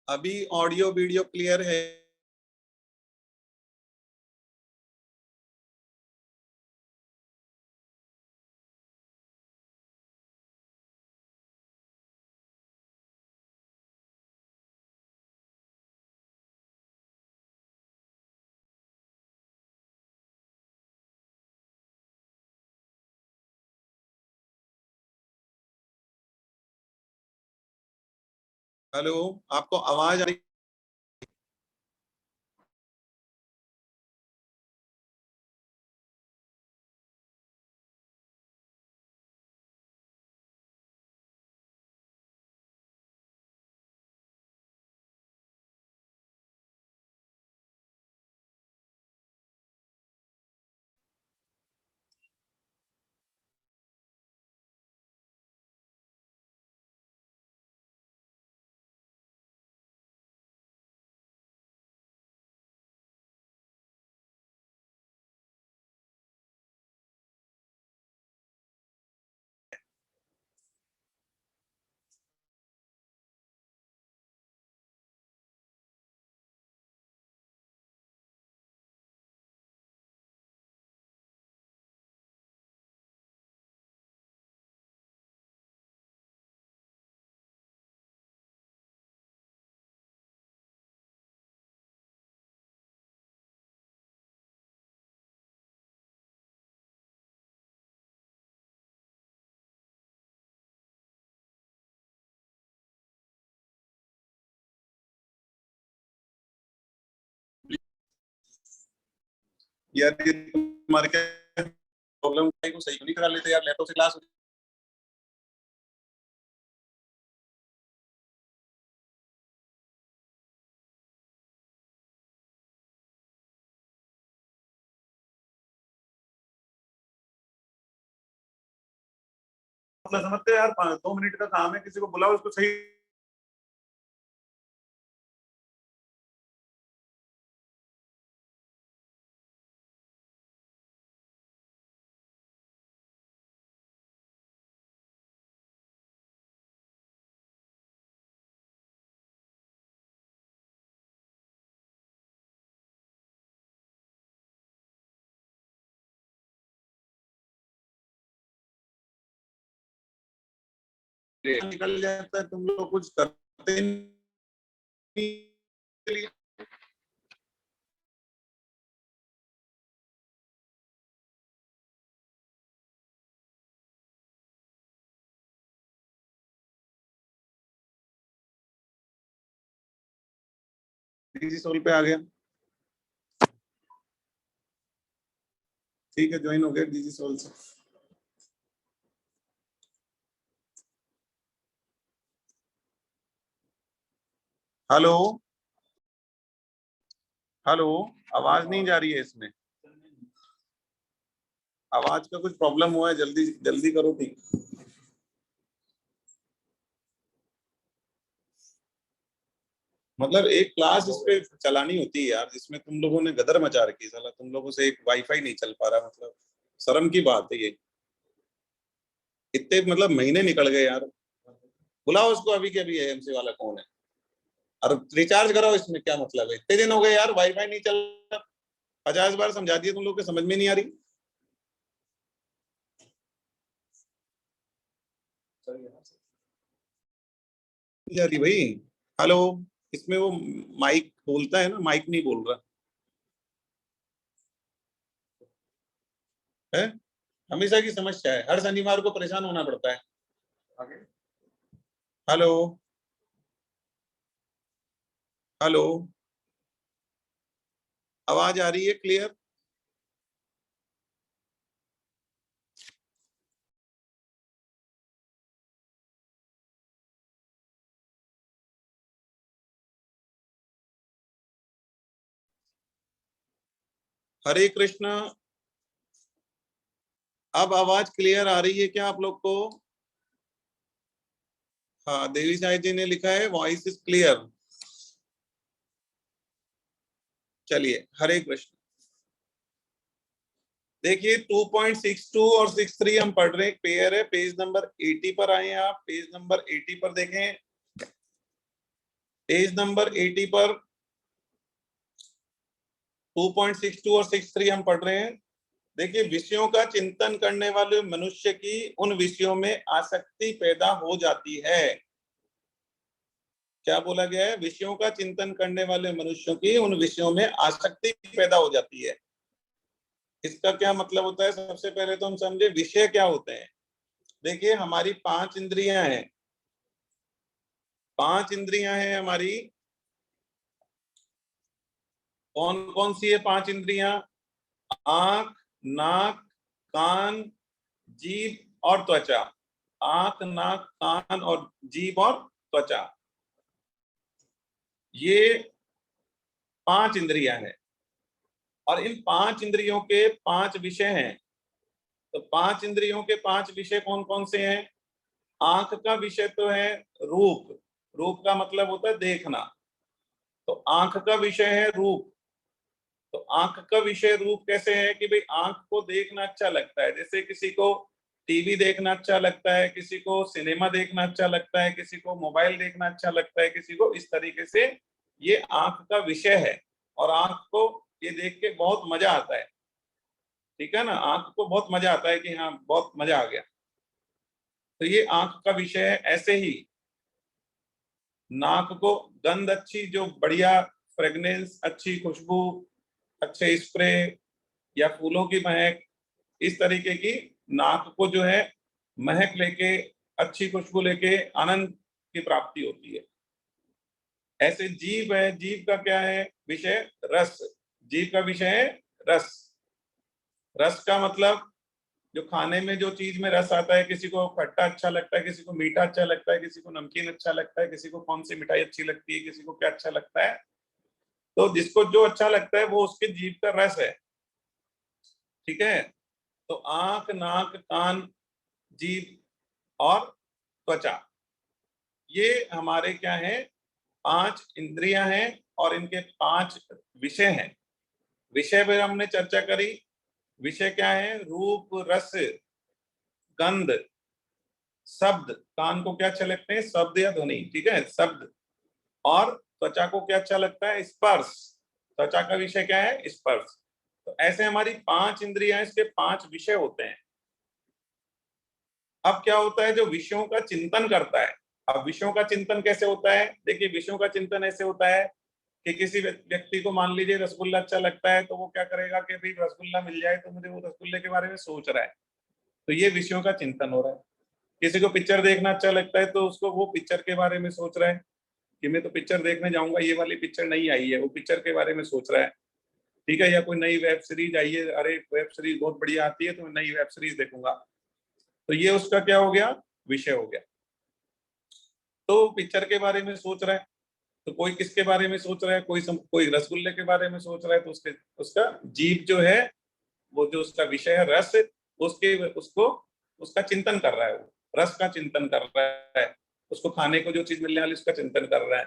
अभी audio video clear है? Hello, आपको आवाज आ रही? यार ये तुम्हारे क्या प्रॉब्लम है, को सही क्यों नहीं करा लेते यार? लैपटॉप से क्लास मतलब समझते यार, 2 मिनट का काम है, किसी को बुलाओ उसको सही। निकल जाता है, तुम लोग कुछ करते नहीं। डीजी सोल पे आ गया, ठीक है, ज्वाइन हो गया डीजी सोल से। हेलो हेलो, आवाज नहीं जा रही है इसमें, आवाज का कुछ प्रॉब्लम हुआ है, जल्दी जल्दी करो ठीक। मतलब एक क्लास इस पे चलानी होती है यार, जिसमें तुम लोगों ने गदर मचा रखी, साला तुम लोगों से एक वाईफाई नहीं चल पा रहा, मतलब शर्म की बात है ये। इतने मतलब महीने निकल गए यार, बुलाओ उसको अभी के अभी, एएमसी वाला कौन है? और रिचार्ज कराओ, इसमें क्या मतलब है? इतने दिन हो गए यार, वाईफाई नहीं चल रहा, 50 बार समझा दिया, तुम लोग के समझ में नहीं आ रही। नहीं जा रही भाई। हेलो, इसमें वो माइक बोलता है ना, माइक नहीं बोल रहा है। हमेशा की समस्या है, हर शनिवार को परेशान होना पड़ता है। हेलो हेलो, आवाज आ रही है क्लियर? हरे कृष्णा। अब आवाज क्लियर आ रही है क्या आप लोग को? हाँ, देवी साई जी ने लिखा है वॉइस इज क्लियर। चलिए, हरे कृष्ण। देखिए 2.62 और 63 हम पढ़ रहे हैं, पेयर है, पेज नंबर 80 पर आए हैं आप, पेज नंबर 80 पर देखें। पेज नंबर 80 पर 2.62 और 63 हम पढ़ रहे हैं। देखिए, विषयों का चिंतन करने वाले मनुष्य की उन विषयों में आसक्ति पैदा हो जाती है। क्या बोला गया है? विषयों का चिंतन करने वाले मनुष्यों की उन विषयों में आसक्ति पैदा हो जाती है। इसका क्या मतलब होता है? सबसे पहले तो हम समझे विषय क्या होते हैं। देखिए, हमारी 5 इंद्रियां हैं। 5 इंद्रियां हैं हमारी। कौन कौन सी है 5 इंद्रियां? आंख, नाक, कान, जीभ और त्वचा। आंख, नाक, कान और जीभ और त्वचा, ये 5 इंद्रियां हैं। और इन 5 इंद्रियों के 5 विषय हैं। तो 5 इंद्रियों के 5 विषय कौन कौन से हैं? आंख का विषय तो है रूप। रूप का मतलब होता है देखना। तो आंख का विषय है रूप। तो आंख का विषय रूप कैसे है कि भाई आंख को देखना अच्छा लगता है। जैसे किसी को टीवी देखना अच्छा लगता है, किसी को सिनेमा देखना अच्छा लगता है, किसी को मोबाइल देखना अच्छा लगता है, किसी को इस तरीके से ये आंख का विषय है। और आंख को ये देख के बहुत मजा आता है। ठीक है ना? आंख को बहुत मजा आता है कि हाँ बहुत मजा आ गया। तो ये आंख का विषय है। ऐसे ही नाक को गंध अच्छी, जो बढ़िया फ्रेगनेंस, अच्छी खुशबू, अच्छे स्प्रे या फूलों की महक, इस तरीके की नाक को जो है महक लेके, अच्छी खुशबू लेके आनंद की प्राप्ति होती है। ऐसे जीभ है। जीभ का क्या है विषय? रस। जीभ का विषय है रस। रस का मतलब जो खाने में जो चीज में रस आता है, किसी को खट्टा अच्छा लगता है, किसी को मीठा अच्छा लगता है, किसी को नमकीन अच्छा लगता है, किसी को कौन सी मिठाई अच्छी लगती है, किसी को क्या अच्छा लगता है। तो जिसको जो अच्छा लगता है वो उसके जीभ का रस है। ठीक है? तो आंख, नाक, कान, जीभ और त्वचा, ये हमारे क्या है? 5 इंद्रियां हैं और इनके 5 विषय हैं। विषय पर हमने चर्चा करी। विषय क्या है? रूप, रस, गंध, शब्द। कान को क्या अच्छा लगते हैं? शब्द या ध्वनि। ठीक है, शब्द। और त्वचा को क्या अच्छा लगता है? स्पर्श। त्वचा का विषय क्या है? स्पर्श। तो ऐसे हमारी 5 इंद्रियां, इसके 5 विषय होते हैं। अब क्या होता है? जो विषयों का चिंतन करता है। अब विषयों का चिंतन कैसे होता है? देखिए, विषयों का चिंतन ऐसे होता है कि किसी व्यक्ति को मान लीजिए रसगुल्ला अच्छा लगता है, तो वो क्या करेगा कि भाई रसगुल्ला मिल जाए, तो मुझे वो रसगुल्ले के बारे में सोच रहा है। तो ये विषयों का चिंतन हो रहा है। किसी को पिक्चर देखना अच्छा लगता है, तो उसको वो पिक्चर के बारे में सोच रहा है कि मैं तो पिक्चर देखने जाऊंगा, ये वाली पिक्चर नहीं आई है, वो पिक्चर के बारे में सोच रहा है। ठीक है? या कोई नई वेब सीरीज आई है, अरे वेब सीरीज बहुत बढ़िया आती है, तो मैं नई वेब सीरीज देखूंगा। तो ये उसका क्या हो गया? विषय हो गया। तो पिक्चर के बारे में सोच रहा है। तो कोई किसके बारे में सोच रहा है? कोई रसगुल्ले के बारे में सोच रहा है, तो उसका जीभ जो है, वो जो उसका विषय है रस, उसको उसका चिंतन कर रहा है। वो रस का चिंतन कर रहा है। उसको खाने को जो चीज मिलने वाली उसका चिंतन कर रहा है।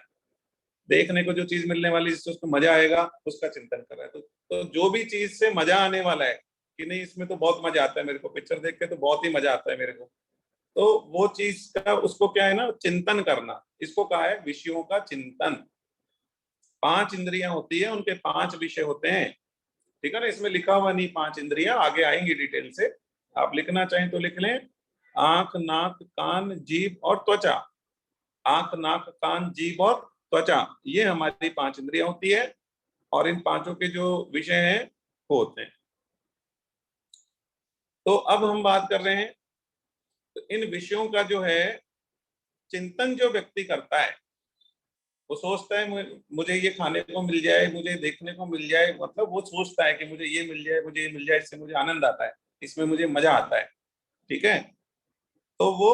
देखने को जो चीज मिलने वाली जिससे उसको मजा आएगा उसका चिंतन कर रहा है। तो जो भी चीज से मजा आने वाला है कि नहीं, इसमें तो बहुत मजा आता है मेरे को, पिक्चर देख के तो बहुत ही मजा आता है मेरे को, तो वो चीज का उसको क्या है ना, चिंतन करना। इसको कहा है विषयों का चिंतन। 5 इंद्रियां होती है, उनके 5 विषय होते हैं। ठीक है ना? इसमें लिखा हुआ नहीं 5 इंद्रियां, आगे आएंगी डिटेल से। आप लिखना चाहें तो लिख लें। आंख, नाक, कान, जीभ और त्वचा। आंख, नाक, कान, जीभ और त्वचा, ये हमारी 5 इंद्रियां होती है। और इन पांचों के जो विषय हैं वो होते हैं। तो अब हम बात कर रहे हैं, तो इन विषयों का जो है चिंतन जो व्यक्ति करता है, वो सोचता है मुझे ये खाने को मिल जाए, मुझे देखने को मिल जाए, मतलब वो सोचता है कि मुझे ये मिल जाए, मुझे ये मिल जाए, इससे मुझे आनंद आता है, इसमें मुझे मजा आता है। ठीक है? तो वो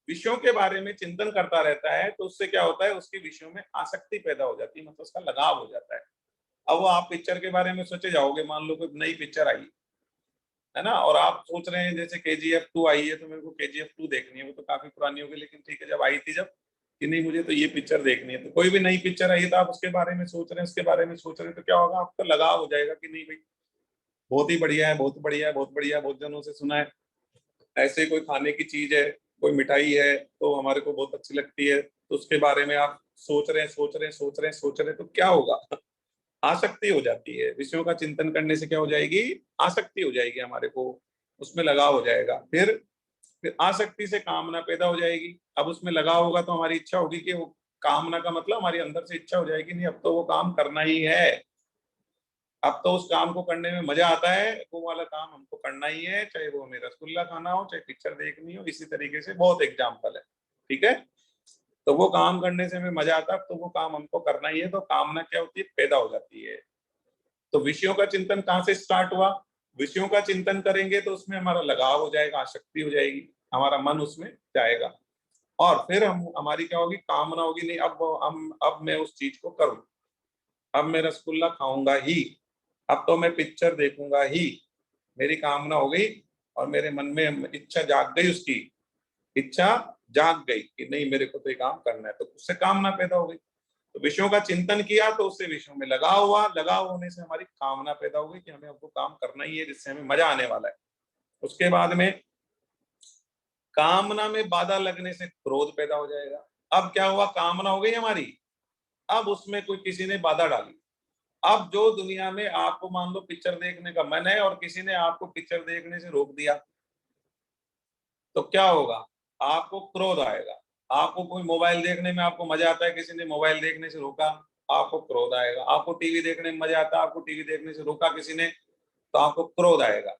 विषयों के बारे में चिंतन करता रहता है। तो उससे क्या होता है? उसके विषयों में आसक्ति पैदा हो जाती है, मतलब उसका लगाव हो जाता है। अब वो आप पिक्चर के बारे में सोचे जाओगे, मान लो कोई नई पिक्चर आई है ना, और आप सोच रहे हैं जैसे KGF 2 आई है, तो मेरे को KGF 2 देखनी है। वो तो काफी पुरानी हो गई, लेकिन ठीक है, जब आई थी, जब कि नहीं मुझे तो ये पिक्चर देखनी है, तो कोई भी नई पिक्चर आई है तो आप उसके बारे में सोच रहे हैं, उसके बारे में सोच रहे हैं, तो क्या होगा? आपका लगाव हो जाएगा कि नहीं भाई बहुत ही बढ़िया है, बहुत बढ़िया है, बहुत बढ़िया, बहुत जनों से सुना है। ऐसे कोई खाने की चीज है, कोई मिठाई है, तो हमारे को बहुत अच्छी लगती है, तो उसके बारे में आप सोच रहे हैं सोच रहे हैं सोच रहे हैं सोच रहे हैं, तो क्या होगा, आसक्ति हो जाती है। विषयों का चिंतन करने से क्या हो जाएगी, आसक्ति हो जाएगी, हमारे को उसमें लगाव हो जाएगा। फिर आसक्ति से कामना पैदा हो जाएगी। अब उसमें लगाव होगा तो हमारी इच्छा होगी कि वो, कामना का मतलब हमारी अंदर से इच्छा हो जाएगी, नहीं अब तो वो काम करना ही है, अब तो उस काम को करने में मजा आता है, वो वाला काम हमको करना ही है, चाहे वो हमें रसगुल्ला खाना हो, चाहे पिक्चर देखनी हो। इसी तरीके से बहुत एग्जाम्पल है, ठीक है। तो वो काम करने से हमें मजा आता है, तो वो काम हमको करना ही है, तो कामना क्या होती है, पैदा हो जाती है। तो विषयों का चिंतन कहाँ से स्टार्ट हुआ, विषयों का चिंतन करेंगे तो उसमें हमारा लगाव हो जाएगा, आसक्ति हो जाएगी, हमारा मन उसमें जाएगा, और फिर हम, हमारी क्या होगी, कामना होगी, नहीं अब मैं उस चीज को करूं, अब मैं रसगुल्ला खाऊंगा ही, अब तो मैं पिक्चर देखूंगा ही, मेरी कामना हो गई और मेरे मन में इच्छा जाग गई, उसकी इच्छा जाग गई कि नहीं मेरे को तो ये काम करना है, तो उससे कामना पैदा हो गई। तो विषयों का चिंतन किया तो उससे विषयों में लगाव हुआ, लगाव होने से हमारी कामना पैदा हो गई कि हमें आपको काम करना ही है, जिससे हमें मजा आने वाला है। उसके बाद में कामना में बाधा लगने से क्रोध पैदा हो जाएगा। अब क्या हुआ, कामना हो गई हमारी, अब उसमें कोई किसी ने बाधा डाली। अब जो दुनिया में आपको मान लो पिक्चर देखने का मन है और किसी ने आपको पिक्चर देखने से रोक दिया, तो क्या होगा, आपको क्रोध आएगा। आपको कोई मोबाइल देखने में आपको मजा आता है, किसी ने मोबाइल देखने से रोका, आपको क्रोध आएगा। आपको टीवी देखने में मजा आता है, आपको टीवी देखने से रोका किसी ने, तो आपको क्रोध आएगा,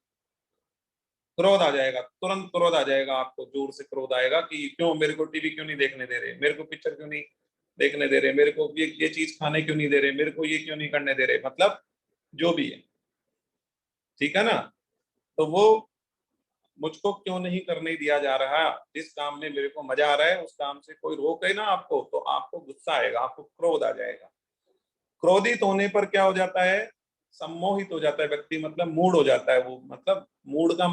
क्रोध आ जाएगा, तुरंत क्रोध आ जाएगा, आपको जोर से क्रोध आएगा कि क्यों मेरे को टीवी क्यों नहीं देखने दे रहे, मेरे को पिक्चर क्यों नहीं देखने दे रहे, मेरे को ये चीज खाने क्यों नहीं दे रहे, मेरे को ये क्यों नहीं करने दे रहे, मतलब जो भी है, ठीक है ना। तो वो मुझको क्यों नहीं करने दिया जा रहा, जिस काम में मेरे को मजा आ रहा है उस काम से कोई रोके ना आपको, तो आपको गुस्सा आएगा, आपको क्रोध आ जाएगा। क्रोधित होने पर क्या हो जाता है, सम्मोहित हो जाता है व्यक्ति, मतलब मूड हो जाता है वो, मतलब मूड का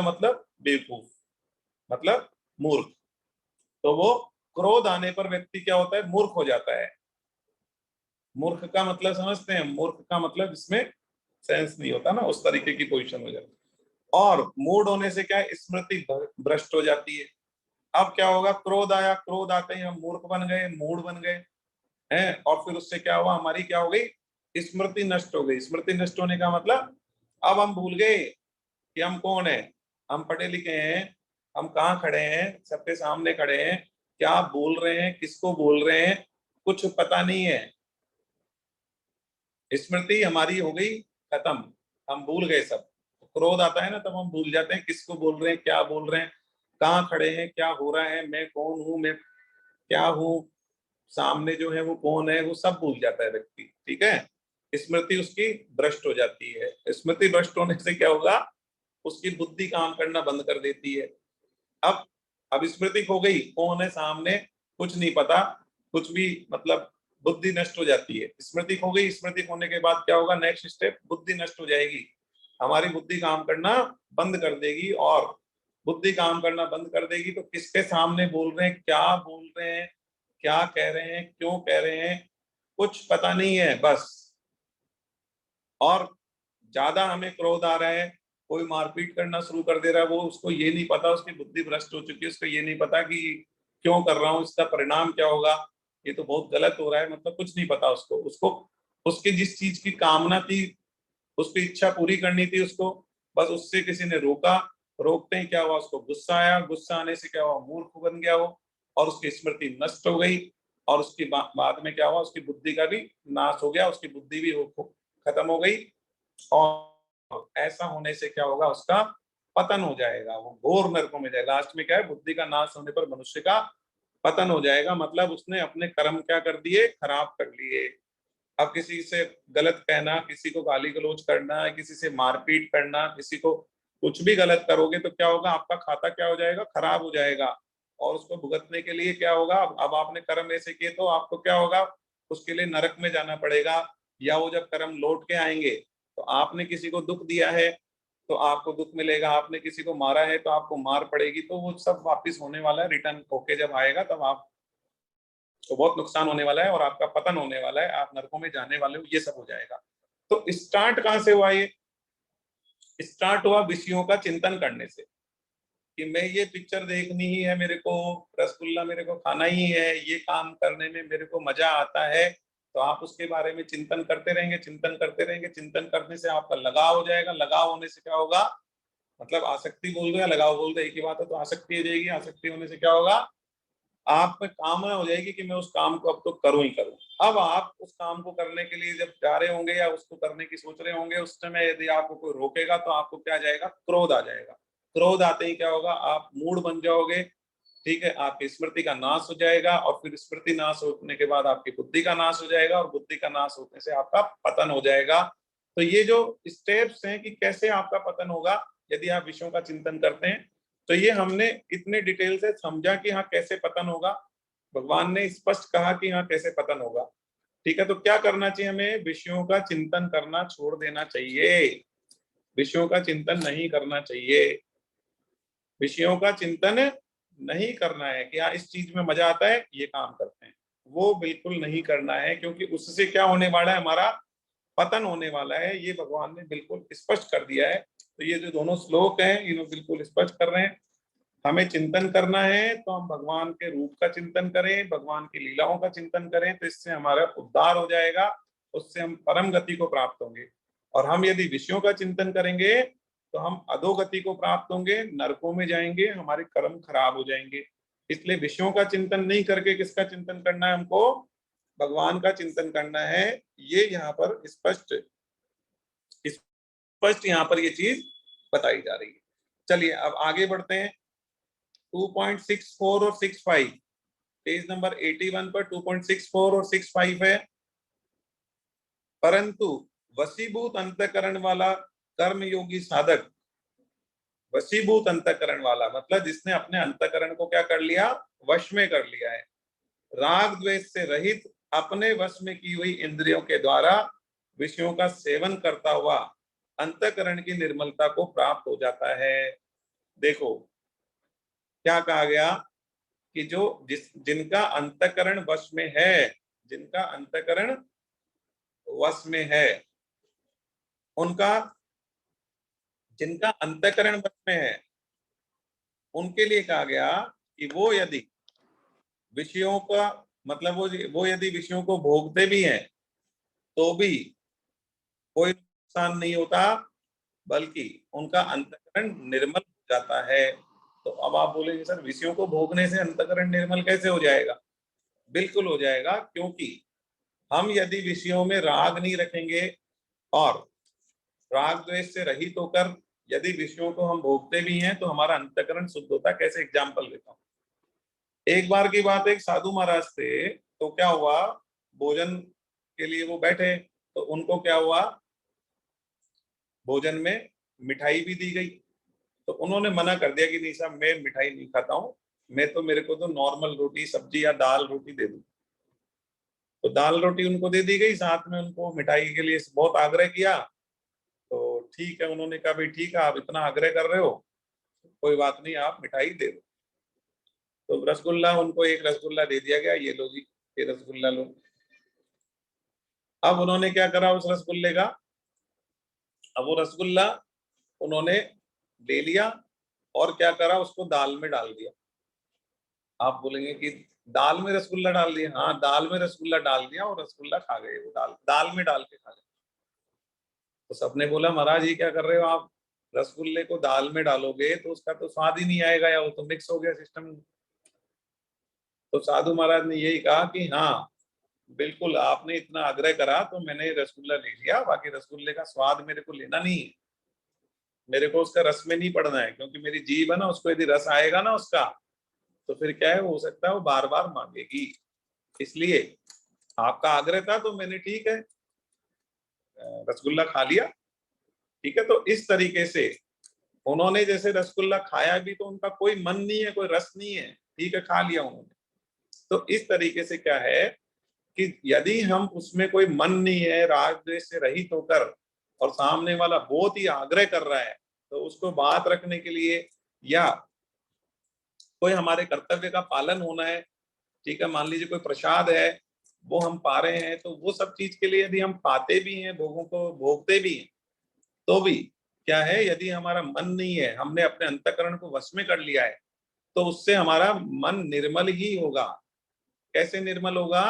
मतलब बेवकूफ, मतलब मूर्ख। तो वो क्रोध आने पर व्यक्ति क्या होता है, मूर्ख हो जाता है। मूर्ख का मतलब समझते हैं, मूर्ख का मतलब इसमें सेंस नहीं होता ना, उस तरीके की पोजीशन हो जाती है। और मूड होने से क्या है, स्मृति भ्रष्ट हो जाती है। अब क्या होगा, क्रोध आया, क्रोध आते ही हम मूर्ख बन गए, मूड बन गए हैं, और फिर उससे क्या हुआ, हमारी क्या हो गई, स्मृति नष्ट हो गई। स्मृति नष्ट होने का मतलब अब हम भूल गए कि हम कौन है, हम पढ़े लिखे हैं, हम कहाँ खड़े हैं, सबके सामने खड़े हैं, क्या बोल रहे हैं, किसको बोल रहे हैं, कुछ पता नहीं है। स्मृति हमारी हो गई खत्म, हम भूल गए सब। क्रोध आता है ना, तब हम भूल जाते हैं किसको बोल रहे हैं, क्या बोल रहे हैं, कहाँ खड़े हैं, क्या हो रहा है, मैं कौन हूँ, मैं क्या हूँ, सामने जो है वो कौन है, वो सब भूल जाता है व्यक्ति, ठीक है। स्मृति उसकी भ्रष्ट हो जाती है। स्मृति भ्रष्ट होने से क्या होगा, उसकी बुद्धि काम करना बंद कर देती है। अब अब स्मृति खो गई, कौन है सामने, कुछ नहीं पता, कुछ भी, मतलब बुद्धि नष्ट हो जाती है। स्मृति खो गई, स्मृति खोने के बाद क्या होगा, नेक्स्ट स्टेप, बुद्धि नष्ट हो जाएगी, हमारी बुद्धि काम करना बंद कर देगी। और बुद्धि काम करना बंद कर देगी तो किसके सामने बोल रहे हैं, क्या बोल रहे हैं, क्या कह रहे हैं, क्यों कह रहे हैं, कुछ पता नहीं है बस। और ज्यादा हमें क्रोध आ रहा है, कोई मारपीट करना शुरू कर दे रहा है, वो उसको ये नहीं पता, उसकी बुद्धि भ्रष्ट हो चुकी है, उसको ये नहीं पता कि क्यों कर रहा हूँ, इसका परिणाम क्या होगा, ये तो बहुत गलत हो रहा है, मतलब कुछ नहीं पता उसको। उसको उसकी जिस चीज की कामना थी, उसकी इच्छा पूरी करनी थी उसको, बस उससे किसी ने रोका, रोकते ही क्या हुआ, उसको गुस्सा आया, गुस्सा आने से क्या हुआ, मूर्ख बन गया वो, और उसकी स्मृति नष्ट हो गई। और उसकी बाद में क्या हुआ, उसकी बुद्धि का भी नाश हो गया, उसकी बुद्धि भी खत्म हो गई। और ऐसा होने से क्या होगा, उसका पतन हो जाएगा, वो घोर नरकों में जाएगा। लास्ट में क्या है, बुद्धि का नाश होने पर मनुष्य का पतन हो जाएगा, मतलब उसने अपने कर्म क्या कर दिए, खराब कर लिए। अब किसी से गलत कहना, किसी को गाली गलौज करना, किसी से मारपीट करना, किसी को कुछ भी गलत करोगे तो क्या होगा, आपका खाता क्या हो जाएगा, खराब हो जाएगा। और उसको भुगतने के लिए क्या होगा, अब आपने कर्म ऐसे किए तो आपको क्या होगा, उसके लिए नरक में जाना पड़ेगा। या वो जब कर्म लौट के आएंगे, तो आपने किसी को दुख दिया है तो आपको दुख मिलेगा, आपने किसी को मारा है तो आपको मार पड़ेगी, तो वो सब वापिस होने वाला है, रिटर्न होके जब आएगा तब आप तो बहुत नुकसान होने वाला है और आपका पतन होने वाला है, आप नरकों में जाने वाले हो, ये सब हो जाएगा। तो स्टार्ट कहां से हुआ, ये स्टार्ट हुआ विषयों का चिंतन करने से। कि मैं ये पिक्चर देखनी ही है, मेरे को रसगुल्ला मेरे को खाना ही है, ये काम करने में मेरे को मजा आता है, तो आप उसके बारे में चिंतन करते रहेंगे, चिंतन करते रहेंगे। चिंतन करने से आपका लगाव हो जाएगा, लगाव होने से क्या होगा, मतलब आसक्ति बोल दो या लगाव बोल दो एक ही बात है, तो आसक्ति हो जाएगी। आसक्ति होने से क्या होगा, आप में कामना हो जाएगी कि मैं उस काम को अब तो करूं ही करूं। अब आप उस काम को करने के लिए जब जा रहे होंगे या उसको करने की सोच रहे होंगे, उस समय यदि आपको कोई रोकेगा तो आपको क्या आ जाएगा, क्रोध आ जाएगा। क्रोध आते ही क्या होगा, आप मूड बन जाओगे, ठीक है, आपकी स्मृति का नाश हो जाएगा, और फिर स्मृति नाश होने के बाद आपकी बुद्धि का नाश हो जाएगा, और बुद्धि का नाश होने से आपका पतन हो जाएगा। तो ये जो स्टेप्स हैं कि कैसे आपका पतन होगा यदि आप विषयों का चिंतन करते हैं, तो ये हमने इतने डिटेल से समझा कि हाँ कैसे पतन होगा। भगवान ने स्पष्ट कहा कि हाँ कैसे पतन होगा, ठीक है। तो क्या करना चाहिए हमें, विषयों का चिंतन करना छोड़ देना चाहिए, विषयों का चिंतन नहीं करना चाहिए, विषयों का चिंतन नहीं करना है कि हाँ इस चीज में मजा आता है ये काम करते हैं, वो बिल्कुल नहीं करना है, क्योंकि उससे क्या होने वाला है, हमारा पतन होने वाला है। ये भगवान ने बिल्कुल स्पष्ट कर दिया है। तो ये जो दोनों श्लोक हैं इन्हों बिल्कुल स्पष्ट कर रहे हैं, हमें चिंतन करना है तो हम भगवान के रूप का चिंतन करें, भगवान की लीलाओं का चिंतन करें, तो इससे हमारा उद्धार हो जाएगा, उससे हम परम गति को प्राप्त होंगे। और हम यदि विषयों का चिंतन करेंगे तो हम अधोगति को प्राप्त होंगे, नरकों में जाएंगे, हमारे कर्म खराब हो जाएंगे। इसलिए विषयों का चिंतन नहीं करके किसका चिंतन करना है, हमको भगवान का चिंतन करना है। ये यहाँ पर स्पष्ट स्पष्ट यहाँ पर ये चीज बताई जा रही है। चलिए अब आगे बढ़ते हैं। 2.64 और 65, पेज नंबर 81 पर 2.64 और 65 है। परंतु वशीभूत अंतःकरण वाला कर्म योगी साधक, वशीभूत अंतःकरण वाला मतलब जिसने अपने अंतःकरण को क्या कर लिया, वश में कर लिया है, राग द्वेष से रहित अपने वश में की हुई इंद्रियों के द्वारा विषयों का सेवन करता हुआ अंतःकरण की निर्मलता को प्राप्त हो जाता है। देखो क्या कहा गया कि जो जिनका अंतःकरण वश में है, जिनका अंतःकरण वश में है, उनका, जिनका अंतःकरण वश में है उनके लिए कहा गया कि वो यदि विषयों का मतलब वो यदि विषयों को भोगते भी हैं तो भी कोई नुकसान नहीं होता, बल्कि उनका अंतःकरण निर्मल हो जाता है। तो अब आप बोलेंगे सर विषयों को भोगने से अंतःकरण निर्मल कैसे हो जाएगा? बिल्कुल हो जाएगा, क्योंकि हम यदि विषयों में राग नहीं रखेंगे और राग द्वेष से रहित होकर यदि विषयों को हम भोगते भी हैं तो हमारा अंतःकरण शुद्ध होता है। कैसे एग्जाम्पल देता हूँ। एक बार की बात, एक साधु महाराज थे, तो क्या हुआ, भोजन के लिए वो बैठे तो उनको क्या हुआ, भोजन में मिठाई भी दी गई, तो उन्होंने मना कर दिया कि नहीं साहब मैं मिठाई नहीं खाता हूँ, मैं तो, मेरे को तो नॉर्मल रोटी सब्जी या दाल रोटी दे दो। तो दाल रोटी उनको दे दी गई, साथ में उनको मिठाई के लिए बहुत आग्रह किया। तो ठीक है, उन्होंने कहा भाई ठीक है आप इतना आग्रह कर रहे हो, कोई बात नहीं आप मिठाई दे दो। तो रसगुल्ला, उनको एक रसगुल्ला दे दिया गया, ये लो जी ये रसगुल्ला लो। अब उन्होंने क्या करा उस रसगुल्ले का, अब वो रसगुल्ला उन्होंने ले लिया और क्या करा, उसको दाल में डाल दिया। आप बोलेंगे कि दाल में रसगुल्ला डाल दिया? हाँ दाल में रसगुल्ला डाल दिया और रसगुल्ला खा गए, वो दाल दाल में डाल के खा गए। तो सबने बोला महाराज ये क्या कर रहे हो आप, रसगुल्ले को दाल में डालोगे तो उसका तो स्वाद ही नहीं आएगा, या वो तो मिक्स हो गया सिस्टम। तो साधु महाराज ने यही कहा कि हाँ बिल्कुल आपने इतना आग्रह करा तो मैंने रसगुल्ला ले लिया, बाकी रसगुल्ले का स्वाद मेरे को लेना नहीं है, मेरे को उसका रस में नहीं पड़ना है, क्योंकि मेरी जीभ है ना, उसको यदि रस आएगा ना उसका तो फिर क्या है, हो सकता है वो बार बार मांगेगी। इसलिए आपका आग्रह था तो मैंने ठीक है रसगुल्ला खा लिया, ठीक है। तो इस तरीके से उन्होंने जैसे रसगुल्ला खाया भी तो उनका कोई मन नहीं है, कोई रस नहीं है, ठीक है खा लिया उन्होंने। तो इस तरीके से क्या है कि यदि हम उसमें कोई मन नहीं है, राग द्वेष से रहित होकर, और सामने वाला बहुत ही आग्रह कर रहा है, तो उसको बात रखने के लिए या कोई हमारे कर्तव्य का पालन होना है, ठीक है, मान लीजिए कोई प्रसाद है वो हम पा रहे हैं, तो वो सब चीज के लिए यदि हम पाते भी हैं, भोगों को भोगते भी हैं, तो भी क्या है, यदि हमारा मन नहीं है, हमने अपने अंतःकरण को वश में कर लिया है, तो उससे हमारा मन निर्मल ही होगा। कैसे निर्मल होगा?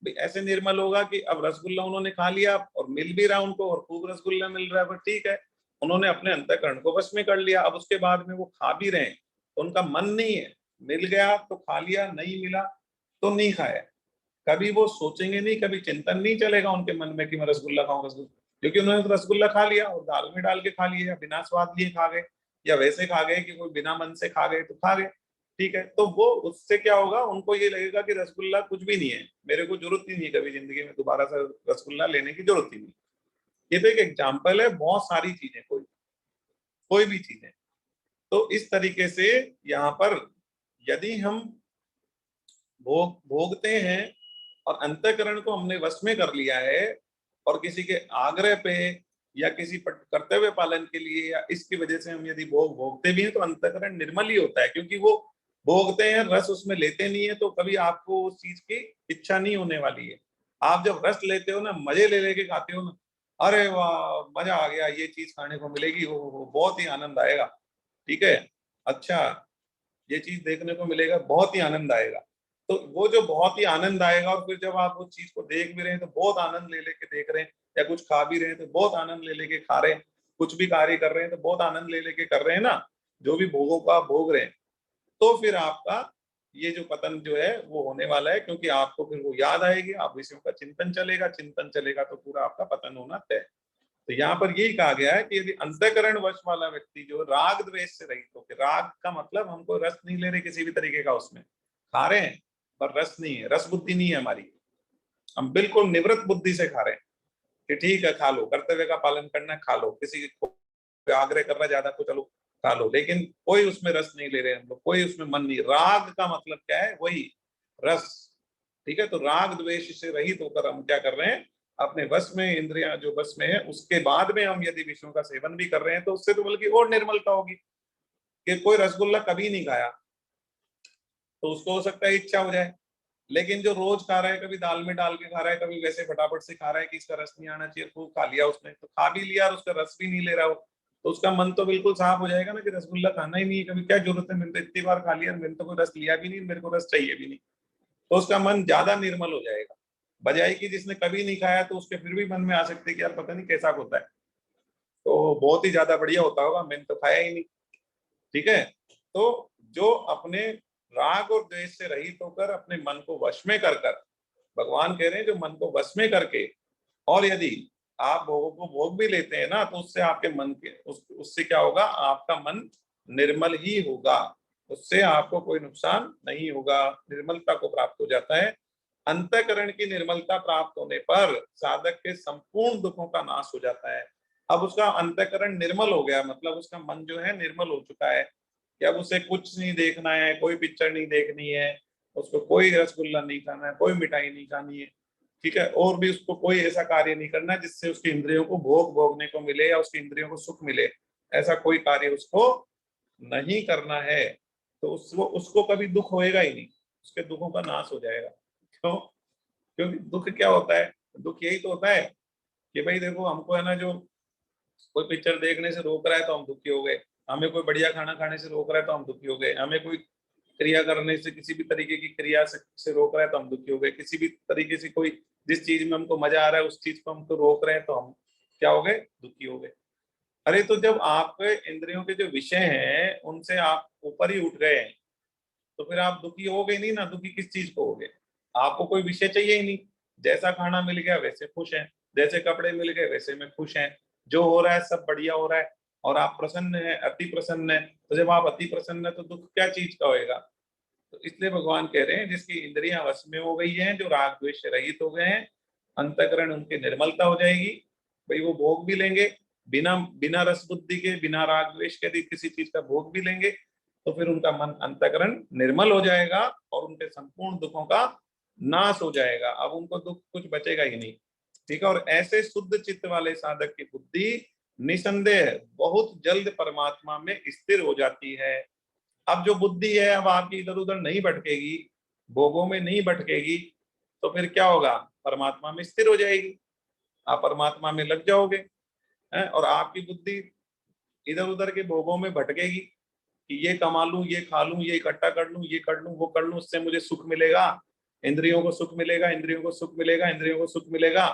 ऐसे निर्मल होगा कि अब रसगुल्ला उन्होंने खा लिया और मिल भी रहा उनको, और खूब रसगुल्ला मिल रहा है, पर ठीक है, उन्होंने अपने अंतःकरण को वश में कर लिया। अब उसके बाद में वो खा भी रहे हैं, तो उनका मन नहीं है, मिल गया तो खा लिया, नहीं मिला तो नहीं खाया। कभी वो सोचेंगे नहीं, कभी चिंतन नहीं चलेगा उनके मन में कि मैं रसगुल्ला खाऊं, रसगुल्ला, क्योंकि उन्होंने तो रसगुल्ला खा लिया और दाल में डाल के खा लिया, या बिना स्वाद लिए खा गए, या वैसे खा गए कि कोई बिना मन से खा गए तो खा गए। ठीक है, तो वो उससे क्या होगा, उनको ये लगेगा कि रसगुल्ला कुछ भी नहीं है, मेरे को जरूरत ही नहीं, कभी जिंदगी में दोबारा से रसगुल्ला लेने की जरूरत ही नहीं। ये तो एक एग्जाम्पल है, बहुत सारी चीजें, कोई कोई भी चीजें। तो इस तरीके से यहाँ पर यदि हम भोगते हैं और अंतःकरण को हमने वश में कर लिया है, और किसी के आग्रह पे या किसी कर्तव्य पालन के लिए या इसकी वजह से हम यदि भोगते भी हैं, तो अंतःकरण निर्मल ही होता है, क्योंकि वो भोगते हैं, रस उसमें लेते नहीं है, तो कभी आपको उस चीज की इच्छा नहीं होने वाली है। आप जब रस लेते हो ना, मजे ले लेके खाते हो ना, अरे वाह मजा आ गया, ये चीज खाने को मिलेगी, वो बहुत ही आनंद आएगा। ठीक है, अच्छा, ये चीज देखने को मिलेगा, बहुत ही आनंद आएगा। तो वो जो बहुत ही आनंद आएगा, और फिर जब आप उस चीज को देख भी रहे हैं तो बहुत आनंद ले लेके देख रहे हैं, या कुछ खा भी रहे हैं तो बहुत आनंद ले लेके खा रहे हैं, कुछ भी कार्य कर रहे हैं तो बहुत आनंद ले लेके कर रहे हैं ना, जो भी भोगों का भोग रहे हैं, तो फिर आपका ये जो पतन जो है वो होने वाला है, क्योंकि आपको फिर वो याद आएगी, आप विषयों का चिंतन चलेगा, चिंतन चलेगा तो पूरा आपका पतन होना तय। तो यहाँ पर यही कहा गया है कि यदि अंतःकरण वश वाला व्यक्ति जो राग द्वेष से रहित हो, राग का मतलब हमको रस नहीं ले रहे किसी भी तरीके का, उसमें खा रहे हैं पर रस नहीं है, रस बुद्धि नहीं है हमारी, हम बिल्कुल निवृत्त बुद्धि से खा रहे हैं कि ठीक है खा लो, कर्तव्य का पालन करना है खा लो, किसी को आग्रह कर रहा है ज्यादा तो चलो खा लो, लेकिन कोई उसमें रस नहीं ले रहे हम लोग, कोई उसमें मन नहीं। राग का मतलब क्या है? वही रस। ठीक है, तो राग द्वेष से रहित होकर हम क्या कर रहे हैं, अपने वश में, इंद्रियां जो वश में है, उसके बाद में हम यदि विषयों का सेवन भी कर रहे हैं, तो उससे तो बल्कि और निर्मलता होगी। कि कोई रसगुल्ला कभी नहीं खाया तो उसको हो सकता है इच्छा हो जाए, लेकिन जो रोज खा रहा है, कभी दाल में डाल के खा रहा है, कभी वैसे फटाफट से खा रहा है कि इसका रस नहीं आना चाहिए, खूब खा लिया उसने, तो खा भी लिया और उसका रस भी नहीं ले रहा हो, तो उसका मन तो बिल्कुल साफ हो जाएगा ना कि रसगुल्ला खाना ही नहीं है, कभी क्या जरूरत है, मैंने तो इतनी बार खा लिया, मैंने तो कोई रस लिया भी नहीं, मेरे को रस चाहिए भी नहीं। तो उसका मन ज्यादा निर्मल हो जाएगा, बजाय कि जिसने कभी नहीं खाया तो उसके फिर भी मन में आ सकते कि यार पता नहीं कैसा होता है, तो बहुत ही ज्यादा बढ़िया होता होगा, मैंने तो खाया ही नहीं। ठीक है, तो जो अपने राग और द्वेष से रहित होकर अपने मन को वश में कर कर, भगवान कह रहे हैं जो मन को वश में करके, और यदि आप भोगों को भोग भी लेते हैं ना, तो उससे आपके मन के उससे क्या होगा, आपका मन निर्मल ही होगा, उससे आपको कोई नुकसान नहीं होगा, निर्मलता को प्राप्त हो जाता है। अंतःकरण की निर्मलता प्राप्त होने पर साधक के संपूर्ण दुखों का नाश हो जाता है। अब उसका अंतःकरण निर्मल हो गया, मतलब उसका मन जो है निर्मल हो चुका है, कि अब उसे कुछ नहीं देखना है, कोई पिक्चर नहीं देखनी है, उसको कोई रसगुल्ला नहीं खाना है, कोई मिठाई नहीं खानी है। ठीक है, और भी उसको कोई ऐसा कार्य नहीं करना है जिससे उसकी इंद्रियों को भोगने को मिले या उसकी इंद्रियों को सुख मिले, ऐसा कोई कार्य उसको नहीं करना है। तो उसको कभी दुख होएगा ही नहीं, उसके दुखों का नाश हो जाएगा। क्यों? क्योंकि दुख क्या होता है? दुख यही तो होता है कि भाई देखो, हमको है ना, जो कोई पिक्चर देखने से रोक रहा है तो हम दुखी हो गए, हमें कोई बढ़िया खाना खाने से रोक रहा है तो हम दुखी हो गए, हमें कोई क्रिया करने से, किसी भी तरीके की क्रिया से रोक रहा है तो हम दुखी हो गए, किसी भी तरीके से कोई जिस चीज में हमको मजा आ रहा है उस चीज को हमको रोक रहे हैं तो हम क्या हो गए, दुखी हो गए। अरे तो जब आपके इंद्रियों के जो विषय हैं उनसे आप ऊपर ही उठ गए हैं, तो फिर आप दुखी हो गए नहीं ना, दुखी किस चीज को हो गए? आपको कोई विषय चाहिए ही नहीं, जैसा खाना मिल गया वैसे खुश हैं, जैसे कपड़े मिल गए वैसे में खुश हैं, जो हो रहा है सब बढ़िया हो रहा है, और आप प्रसन्न है, अति प्रसन्न है। तो जब आप अति प्रसन्न है तो दुख क्या चीज का होएगा? तो इसलिए भगवान कह रहे हैं जिसकी इंद्रियां वश में हो गई हैं, जो राग द्वेष से रहित हो गए हैं, अंतःकरण उनकी निर्मलता हो जाएगी, भाई वो भोग भी लेंगे, बिना बिना रस बुद्धि के, बिना राग द्वेष के यदि किसी चीज का भोग भी लेंगे, तो फिर उनका मन अंतःकरण निर्मल हो जाएगा और उनके संपूर्ण दुखों का नाश हो जाएगा, अब उनको दुख कुछ बचेगा ही नहीं। ठीक है, और ऐसे शुद्ध चित्त वाले साधक की बुद्धि निसंदेह बहुत जल्द परमात्मा में स्थिर हो जाती है। अब जो बुद्धि है अब आपकी इधर उधर नहीं भटकेगी, भोगों में नहीं भटकेगी, तो फिर क्या होगा, परमात्मा में स्थिर हो जाएगी, आप परमात्मा में लग जाओगे। और आपकी बुद्धि इधर उधर के भोगों में भटकेगी कि ये कमा लूं, ये खा लूं, ये इकट्ठा कर लूं, ये कर लूं, वो कर लूं, उससे मुझे सुख मिलेगा, इंद्रियों को सुख मिलेगा, इंद्रियों को सुख मिलेगा, इंद्रियों को सुख मिलेगा।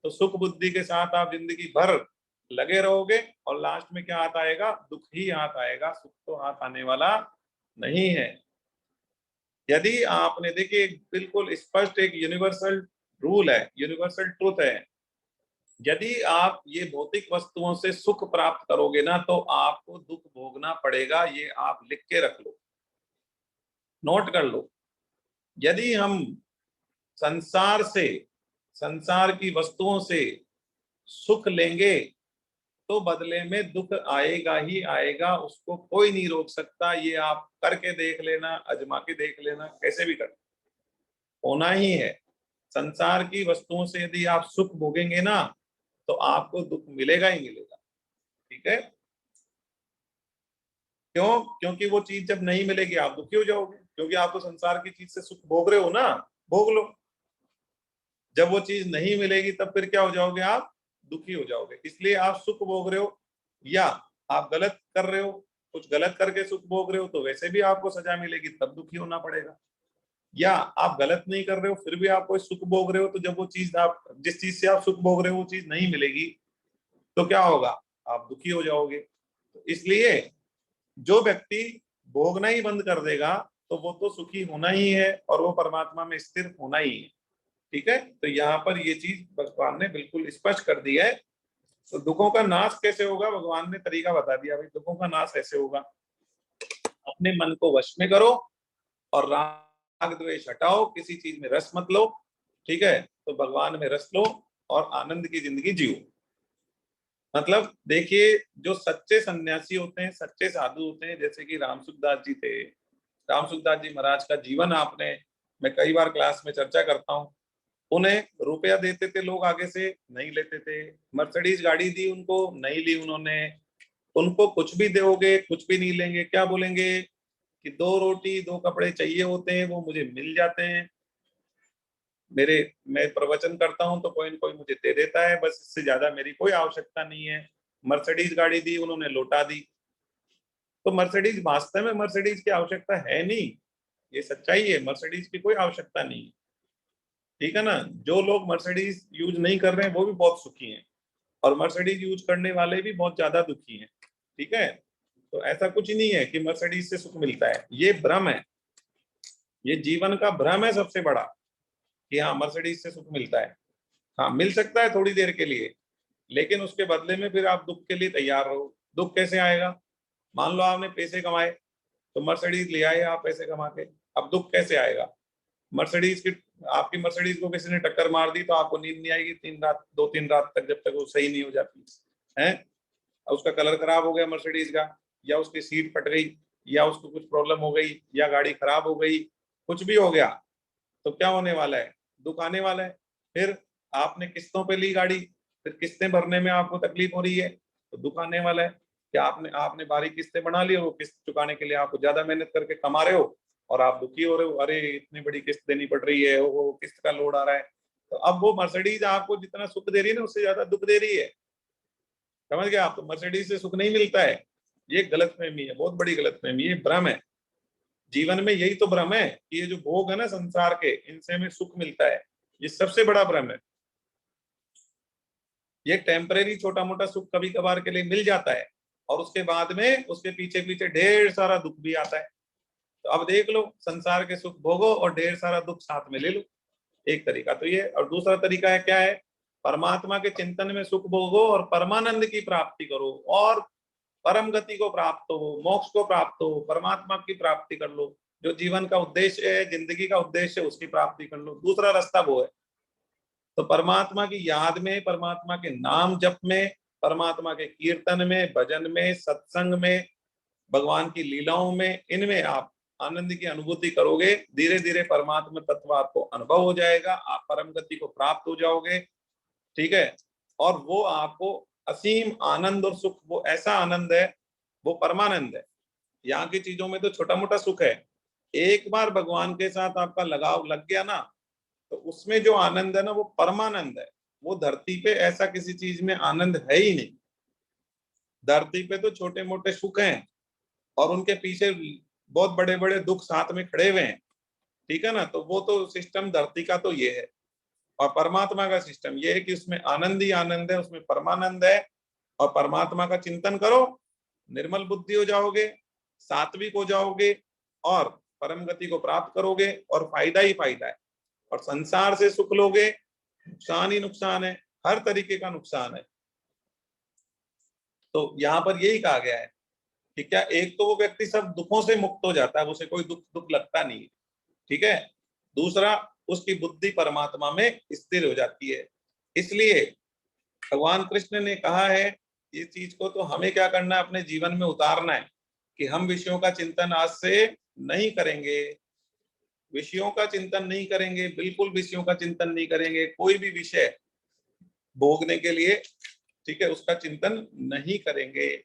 तो सुख बुद्धि के साथ आप जिंदगी भर लगे रहोगे और लास्ट में क्या हाथ आएगा? दुख ही हाथ आएगा, सुख तो हाथ आने वाला नहीं है। यदि आपने देखिए बिल्कुल स्पष्ट एक यूनिवर्सल रूल है, यूनिवर्सल ट्रुथ है, यदि आप ये भौतिक वस्तुओं से सुख प्राप्त करोगे ना तो आपको दुख भोगना पड़ेगा। ये आप लिख के रख लो, नोट कर लो। यदि हम संसार से, संसार की वस्तुओं से सुख लेंगे तो बदले में दुख आएगा ही आएगा, उसको कोई नहीं रोक सकता। ये आप करके देख लेना, अजमा के देख लेना, कैसे भी कर, होना ही है। संसार की वस्तुओं से यदि आप सुख भोगेंगे ना तो आपको दुख मिलेगा ही मिलेगा। ठीक है? क्यों? क्योंकि वो चीज जब नहीं मिलेगी आप दुखी हो जाओगे, क्योंकि आप तो संसार की चीज से सुख भोग रहे हो ना, भोग लो। जब वो चीज नहीं मिलेगी तब फिर क्या हो जाओगे? आप दुखी हो जाओगे। इसलिए आप सुख भोग रहे हो या आप गलत कर रहे हो, कुछ गलत करके सुख भोग रहे हो तो वैसे भी आपको सजा मिलेगी, तब दुखी होना पड़ेगा। या आप गलत नहीं कर रहे हो फिर भी आप कोई सुख भोग रहे हो, तो जब वो चीज आप, जिस चीज से आप सुख भोग रहे हो वो चीज नहीं मिलेगी तो क्या होगा? आप दुखी हो जाओगे। तो इसलिए जो व्यक्ति भोगना ही बंद कर देगा तो वो तो सुखी होना ही है और वो परमात्मा में स्थिर होना ही है। ठीक है? तो यहाँ पर ये चीज भगवान ने बिल्कुल स्पष्ट कर दी है। तो दुखों का नाश कैसे होगा? भगवान ने तरीका बता दिया भाई, दुखों का नाश ऐसे होगा, अपने मन को वश में करो और राग द्वेष हटाओ, किसी चीज में रस मत लो। ठीक है? तो भगवान में रस लो और आनंद की जिंदगी जियो। मतलब देखिए, जो सच्चे सन्यासी होते हैं, सच्चे साधु होते हैं, जैसे कि राम सुखदास जी थे, राम सुखदास जी महाराज का जीवन आपने, मैं कई बार क्लास में चर्चा करता हूँ। उन्हें रुपया देते थे लोग, आगे से नहीं लेते थे। मर्सिडीज गाड़ी दी उनको, नहीं ली उन्होंने। उनको कुछ भी दोगे कुछ भी नहीं लेंगे, क्या बोलेंगे कि दो रोटी दो कपड़े चाहिए होते हैं, वो मुझे मिल जाते हैं। मेरे, मैं प्रवचन करता हूं तो कोई न कोई मुझे दे देता है, बस इससे ज्यादा मेरी कोई आवश्यकता नहीं है। मर्सिडीज गाड़ी दी उन्होंने, लौटा दी। तो मर्सिडीज, वास्तव में मर्सिडीज की आवश्यकता है नहीं, ये सच्चाई है, मर्सिडीज की कोई आवश्यकता नहीं है। ठीक है ना? जो लोग मर्सिडीज यूज नहीं कर रहे हैं वो भी बहुत सुखी हैं और मर्सिडीज यूज करने वाले भी बहुत ज्यादा दुखी हैं। ठीक है? तो ऐसा कुछ ही नहीं है कि मर्सिडीज से सुख मिलता है, ये भ्रम है, ये जीवन का भ्रम है सबसे बड़ा, कि हाँ मर्सिडीज से सुख मिलता है। हाँ मिल सकता है थोड़ी देर के लिए, लेकिन उसके बदले में फिर आप दुख के लिए तैयार रहो। दुख कैसे आएगा? मान लो आपने पैसे कमाए तो मर्सिडीज ले आए आप पैसे कमा के, अब दुख कैसे आएगा? मर्सिडीज की, आपकी मर्सिडीज को किसी ने टक्कर मार दी तो आपको नींद नहीं आएगी 3 रात, 2-3 रात तक, जब तक वो सही नहीं हो जाती है। उसका कलर खराब हो गया मर्सिडीज का, या उसकी सीट फट गई, या उसको कुछ प्रॉब्लम हो गई, या गाड़ी खराब हो गई, कुछ भी हो गया तो क्या होने वाला है? दुख आने वाला है। फिर आपने किस्तों पे ली गाड़ी, फिर किस्तें भरने में आपको तकलीफ हो रही है तो दुख आने वाला है। कि आपने आपने बारी किस्तें बना ली और वो किस्त चुकाने के लिए आप ज्यादा मेहनत करके कमा रहे हो और आप दुखी हो रहे हो, अरे इतनी बड़ी किस्त देनी पड़ रही है, वो किस्त का लोड आ रहा है। तो अब वो मर्सिडीज आपको जितना सुख दे रही है ना उससे ज्यादा दुख दे रही है। समझ गए आप? तो मर्सिडीज से सुख नहीं मिलता है, ये गलतफहमी है, बहुत बड़ी गलतफहमी है, भ्रम है। जीवन में यही तो भ्रम है कि ये जो भोग है ना संसार के, इनसे हमें सुख मिलता है, ये सबसे बड़ा भ्रम है। ये टेम्परेरी छोटा मोटा सुख कभी कभार के लिए मिल जाता है और उसके बाद में उसके पीछे पीछे ढेर सारा दुख भी आता है। तो अब देख लो, संसार के सुख भोगो और ढेर सारा दुख साथ में ले लो। एक तरीका तो ये, और दूसरा तरीका है क्या है? परमात्मा के चिंतन में सुख भोगो और परमानंद की प्राप्ति करो और परम गति को प्राप्त हो, मोक्ष को प्राप्त हो, परमात्मा की प्राप्ति कर लो। जो जीवन का उद्देश्य है, जिंदगी का उद्देश्य है, उसकी प्राप्ति कर लो। दूसरा रास्ता वो है। तो परमात्मा की याद में, परमात्मा के नाम जप में, परमात्मा के कीर्तन में, भजन में, सत्संग में, भगवान की लीलाओं में, इनमें आप आनंद की अनुभूति करोगे। धीरे धीरे परमात्मा तत्व आपको अनुभव हो जाएगा, आप परम गति को प्राप्त हो जाओगे। ठीक है? और वो आपको असीम आनंद और सुख, वो ऐसा आनंद है, वो परमानंद है। यहाँ की चीजों में तो छोटा मोटा सुख है, एक बार भगवान के साथ आपका लगाव लग गया ना तो उसमें जो आनंद है ना वो परमानंद है। वो धरती पे ऐसा किसी चीज में आनंद है ही नहीं। धरती पे तो छोटे मोटे सुख हैं और उनके पीछे बहुत बड़े बड़े दुख साथ में खड़े हुए हैं, ठीक है ना। तो वो तो सिस्टम धरती का तो ये है, और परमात्मा का सिस्टम ये है कि उसमें आनंद ही आनंद है, उसमें परमानंद है। और परमात्मा का चिंतन करो, निर्मल बुद्धि हो जाओगे, सात्विक हो जाओगे और परम गति को प्राप्त करोगे, और फायदा ही फायदा है। और संसार से सुख लोगे, नुकसान ही नुकसान है, हर तरीके का नुकसान है। तो यहाँ पर यही कहा गया है कि क्या, एक तो वो व्यक्ति सब दुखों से मुक्त हो जाता है, उसे कोई दुख दुख लगता नहीं है, ठीक है। दूसरा, उसकी बुद्धि परमात्मा में स्थिर हो जाती है। इसलिए भगवान कृष्ण ने कहा है, इस चीज को तो हमें क्या करना है, अपने जीवन में उतारना है कि हम विषयों का चिंतन आज से नहीं करेंगे। विषयों का चिंतन नहीं करेंगे, बिल्कुल विषयों का चिंतन नहीं करेंगे, कोई भी विषय भोगने के लिए, ठीक है, उसका चिंतन नहीं करेंगे,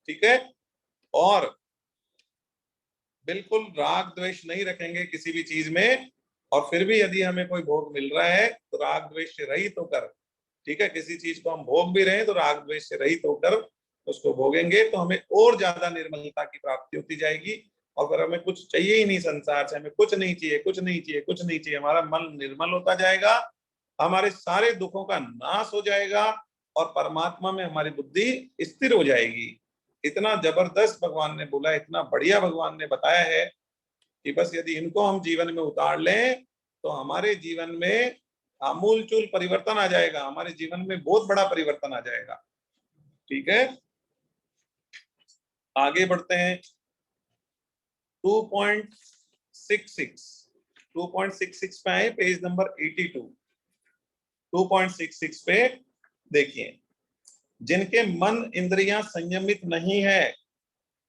ठीक है। और बिल्कुल राग द्वेष नहीं रखेंगे किसी भी चीज में। और फिर भी यदि हमें कोई भोग मिल रहा है तो राग द्वेष से रहित होकर, ठीक है, किसी चीज को हम भोग भी रहे हैं तो राग द्वेष से रहित होकर उसको भोगेंगे, तो हमें और ज्यादा निर्मलता की प्राप्ति होती जाएगी। और अगर हमें कुछ चाहिए ही नहीं संसार से, हमें कुछ नहीं चाहिए, कुछ नहीं चाहिए, कुछ नहीं चाहिए, हमारा मन निर्मल होता जाएगा, हमारे सारे दुखों का नाश हो जाएगा और परमात्मा में हमारी बुद्धि स्थिर हो जाएगी। इतना जबरदस्त भगवान ने बोला, इतना बढ़िया भगवान ने बताया है कि बस यदि इनको हम जीवन में उतार लें तो हमारे जीवन में आमूलचूल परिवर्तन आ जाएगा, हमारे जीवन में बहुत बड़ा परिवर्तन आ जाएगा, ठीक है। आगे बढ़ते हैं। 2.66 पे आए, पेज नंबर 82। 2.66 पे देखिए, जिनके मन इंद्रियां संयमित नहीं है।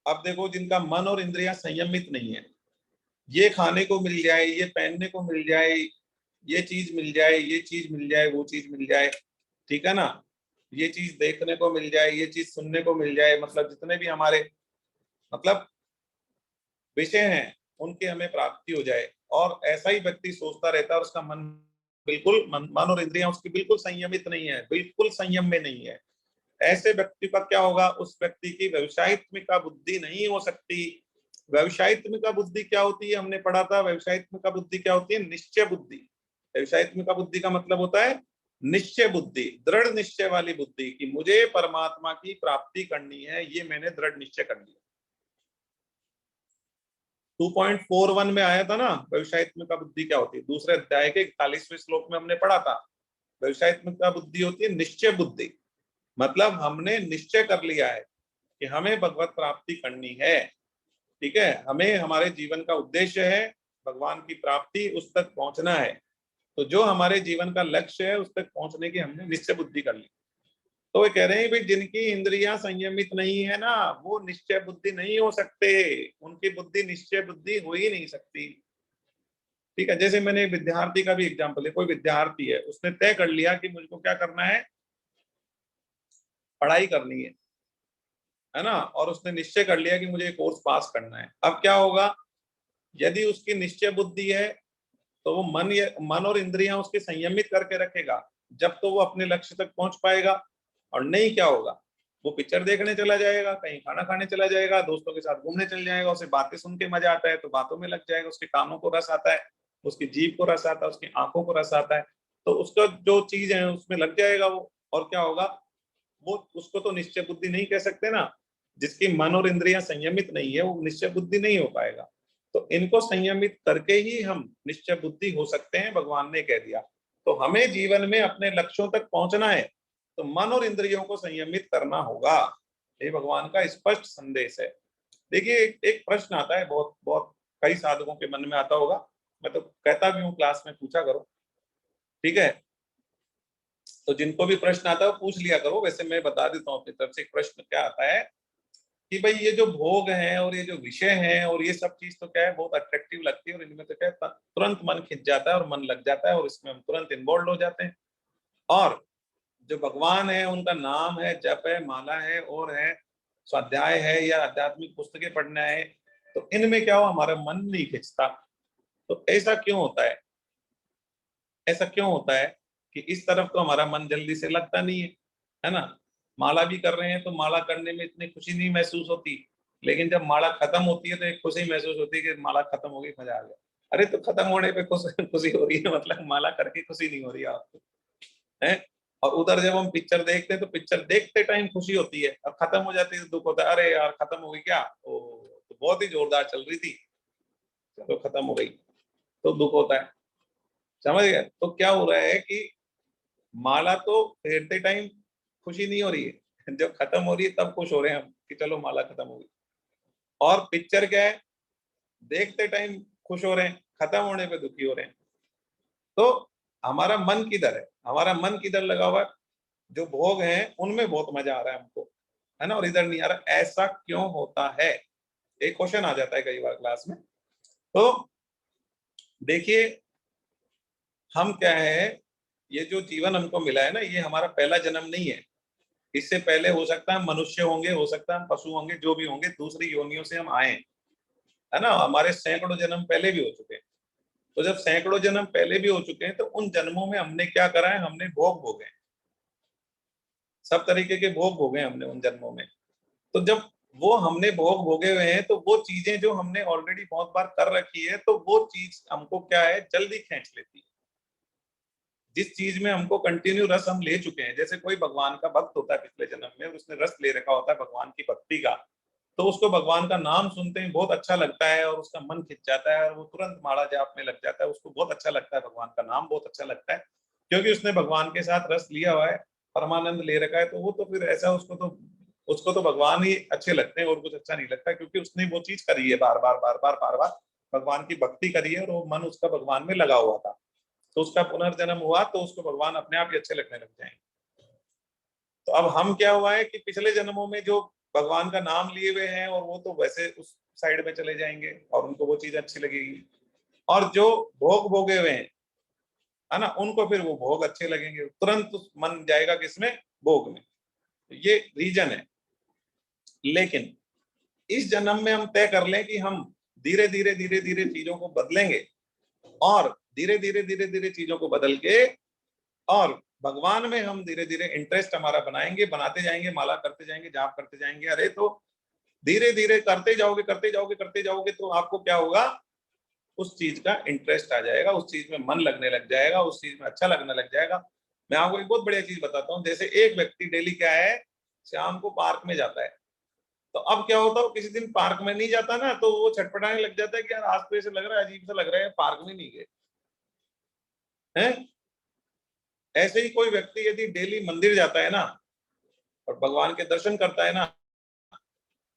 अब देखो, जिनका मन और इंद्रियां संयमित नहीं है, ये खाने को मिल जाए, ये पहनने को मिल जाए, ये चीज मिल जाए, ये चीज मिल जाए, वो चीज मिल जाए, ठीक है ना, ये चीज देखने को मिल जाए, ये चीज सुनने को मिल जाए, मतलब जितने भी हमारे मतलब विषय हैं उनकी हमें प्राप्ति हो जाए, और ऐसा ही व्यक्ति सोचता रहता है और उसका मन बिल्कुल मन और इंद्रियां उसकी बिल्कुल संयमित नहीं है, बिल्कुल संयम में नहीं है। ऐसे व्यक्ति का क्या होगा, उस व्यक्ति की व्यवसायित्मिका बुद्धि नहीं हो सकती। व्यवसायित्मिका बुद्धि क्या होती है, हमने पढ़ा था, व्यवसायित्मिका बुद्धि क्या होती है, निश्चय बुद्धि। व्यवसायित्मिका बुद्धि का मतलब होता है निश्चय बुद्धि, दृढ़ निश्चय वाली बुद्धि कि मुझे परमात्मा की प्राप्ति करनी है, ये मैंने दृढ़ निश्चय कर लिया। 2.41 में आया था ना, व्यवसायित्मिका बुद्धि क्या होती है, दूसरे अध्याय के 41वें श्लोक में हमने पढ़ा था। व्यवसायित्मिका बुद्धि होती है निश्चय बुद्धि, मतलब हमने निश्चय कर लिया है कि हमें भगवत प्राप्ति करनी है, ठीक है, हमें हमारे जीवन का उद्देश्य है भगवान की प्राप्ति, उस तक पहुंचना है। तो जो हमारे जीवन का लक्ष्य है उस तक पहुंचने की हमने निश्चय बुद्धि कर ली। तो वे कह रहे हैं भाई, जिनकी इंद्रियां संयमित नहीं है ना, वो निश्चय बुद्धि नहीं हो सकते, उनकी बुद्धि निश्चय बुद्धि हो ही नहीं सकती, ठीक है। जैसे मैंने विद्यार्थी का भी एग्जाम्पल है, कोई विद्यार्थी है, उसने तय कर लिया कि मुझको क्या करना है, पढ़ाई करनी है ना, और उसने निश्चय कर लिया कि मुझे कोर्स पास करना है। अब क्या होगा, यदि उसकी निश्चय बुद्धि है तो वो मन और इंद्रियां उसके संयमित करके रखेगा, जब तो वो अपने लक्ष्य तक पहुंच पाएगा। और नहीं, क्या होगा, वो पिक्चर देखने चला जाएगा, कहीं खाना खाने चला जाएगा, दोस्तों के साथ घूमने चल जाएगा, उसे बातें सुन के मजा आता है तो बातों में लग जाएगा, उसके कानों को रस आता है, उसकी जीभ को रस आता है, उसकी आंखों को रस आता है, तो उसका जो चीज है उसमें लग जाएगा वो। और क्या होगा, वो उसको तो निश्चय बुद्धि नहीं कह सकते ना, जिसकी मन और इंद्रियां संयमित नहीं है वो निश्चय बुद्धि नहीं हो पाएगा। तो इनको संयमित करके ही हम निश्चय बुद्धि हो सकते हैं, भगवान ने कह दिया। तो हमें जीवन में अपने लक्ष्यों तक पहुंचना है तो मन और इंद्रियों को संयमित करना होगा, ये भगवान का स्पष्ट संदेश है। देखिए, एक प्रश्न आता है, बहुत बहुत कई साधकों के मन में आता होगा, मैं तो कहता भी हूँ क्लास में पूछा करो, ठीक है। तो जिनको भी प्रश्न आता है वो पूछ लिया करो, वैसे मैं बता देता हूँ अपनी तरफ से। एक प्रश्न क्या आता है कि भाई, ये जो भोग हैं और ये जो विषय हैं और ये सब चीज तो क्या है, बहुत अट्रैक्टिव लगती है, और इनमें तो क्या है, तुरंत मन खिंच जाता है और मन लग जाता है और इसमें हम तुरंत इन्वॉल्व हो जाते हैं। और जो भगवान है उनका नाम है, जप है, माला है, और है स्वाध्याय है या आध्यात्मिक पुस्तकें पढ़ना है, तो इनमें क्या हो, हमारा मन नहीं खिंचता। तो ऐसा क्यों होता है, ऐसा क्यों होता है कि इस तरफ तो हमारा मन जल्दी से लगता नहीं है, है ना। माला भी कर रहे हैं तो माला करने में इतनी खुशी नहीं महसूस होती, लेकिन जब माला खत्म होती है तो एक खुशी महसूस होती है कि माला खत्म हो गई, मजा आ गया। अरे तो खत्म होने पे खुशी हो रही है, मतलब माला करके खुशी नहीं हो रही है आपको, है। और उधर जब हम पिक्चर देखते हैं तो पिक्चर देखते टाइम खुशी होती है, और खत्म हो जाती है तो दुख होता है, अरे यार खत्म हो गई क्या, ओ तो बहुत ही जोरदार चल रही थी, चलो खत्म हो गई, तो दुख होता है। समझ गए? तो क्या हो रहा है कि माला तो फेरते टाइम खुशी नहीं हो रही है, जब खत्म हो रही है तब खुश हो रहे हैं हम कि चलो माला खत्म हो गई। और पिक्चर क्या है, देखते टाइम खुश हो रहे हैं, खत्म होने पे दुखी हो रहे हैं। तो हमारा मन किधर है, हमारा मन किधर लगा हुआ है, जो भोग हैं उनमें बहुत मजा आ रहा है हमको, है ना, और इधर नहीं आ रहा, ऐसा क्यों होता है? एक क्वेश्चन आ जाता है कई बार क्लास में। तो देखिए, हम क्या है, ये जो जीवन हमको मिला है ना, ये हमारा पहला जन्म नहीं है। इससे पहले हो सकता है हम मनुष्य होंगे, हो सकता है हम पशु होंगे, जो भी होंगे दूसरी योनियों से हम आए, है ना, हमारे सैकड़ों जन्म पहले भी हो चुके हैं। तो जब सैकड़ों जन्म पहले भी हो चुके हैं तो उन जन्मों में हमने क्या करा है, हमने भोग भोगे, सब तरीके के भोग भोगे हमने उन जन्मों में। तो जब वो हमने भोग भोगे हुए हैं तो वो चीजें जो हमने ऑलरेडी बहुत बार कर रखी है, तो वो चीज हमको क्या है, जल्दी खींच लेती है। जिस चीज में हमको कंटिन्यू रस हम ले चुके हैं, जैसे कोई भगवान का भक्त होता है पिछले जन्म में, उसने रस ले रखा होता है भगवान की भक्ति का, तो उसको भगवान का नाम सुनते ही बहुत अच्छा लगता है और उसका मन खिंच जाता है और वो तुरंत माला जाप में लग जाता है, उसको बहुत अच्छा लगता है, भगवान का नाम बहुत अच्छा लगता है, क्योंकि उसने भगवान के साथ रस लिया हुआ है, परमानंद ले रखा है। तो वो तो फिर ऐसा उसको तो भगवान ही अच्छे लगते हैं और कुछ अच्छा नहीं लगता, क्योंकि उसने वो चीज करी है बार बार बार बार बार बार, भगवान की भक्ति करी है और वो मन उसका भगवान में लगा हुआ था। तो उसका पुनर्जन्म हुआ तो उसको भगवान अपने आप ही अच्छे लगने लग जाएंगे। तो अब हम क्या हुआ है कि पिछले जन्मों में जो भगवान का नाम लिए हुए हैं और वो तो वैसे उस साइड में चले जाएंगे और उनको वो चीज अच्छी लगेगी, और जो भोग भोगे हुए हैं, है ना, उनको फिर वो भोग अच्छे लगेंगे, तुरंत मन जाएगा किसमें, भोग में। तो ये रीजन है। लेकिन इस जन्म में हम तय कर लें कि हम धीरे धीरे धीरे धीरे चीजों को बदलेंगे, और धीरे धीरे धीरे धीरे चीजों को बदल के और भगवान में हम धीरे धीरे इंटरेस्ट हमारा बनाएंगे, बनाते जाएंगे, माला करते जाएंगे, जाप करते जाएंगे। अरे तो धीरे धीरे करते जाओगे करते जाओगे करते जाओगे तो आपको क्या होगा, उस चीज का इंटरेस्ट आ जाएगा, उस चीज में मन लगने लग जाएगा, उस चीज में अच्छा लगने लग जाएगा। मैं आपको एक बहुत बढ़िया चीज बताता हूँ। जैसे एक व्यक्ति डेली क्या है, शाम को पार्क में जाता है, तो अब क्या होता है, किसी दिन पार्क में नहीं जाता ना, तो वो छटपटाने लग जाता है कि यार आज तो ऐसे लग रहा है, अजीब सा लग रहा है, पार्क में नहीं गए हैं। ऐसे ही कोई व्यक्ति यदि डेली मंदिर जाता है ना और भगवान के दर्शन करता है ना,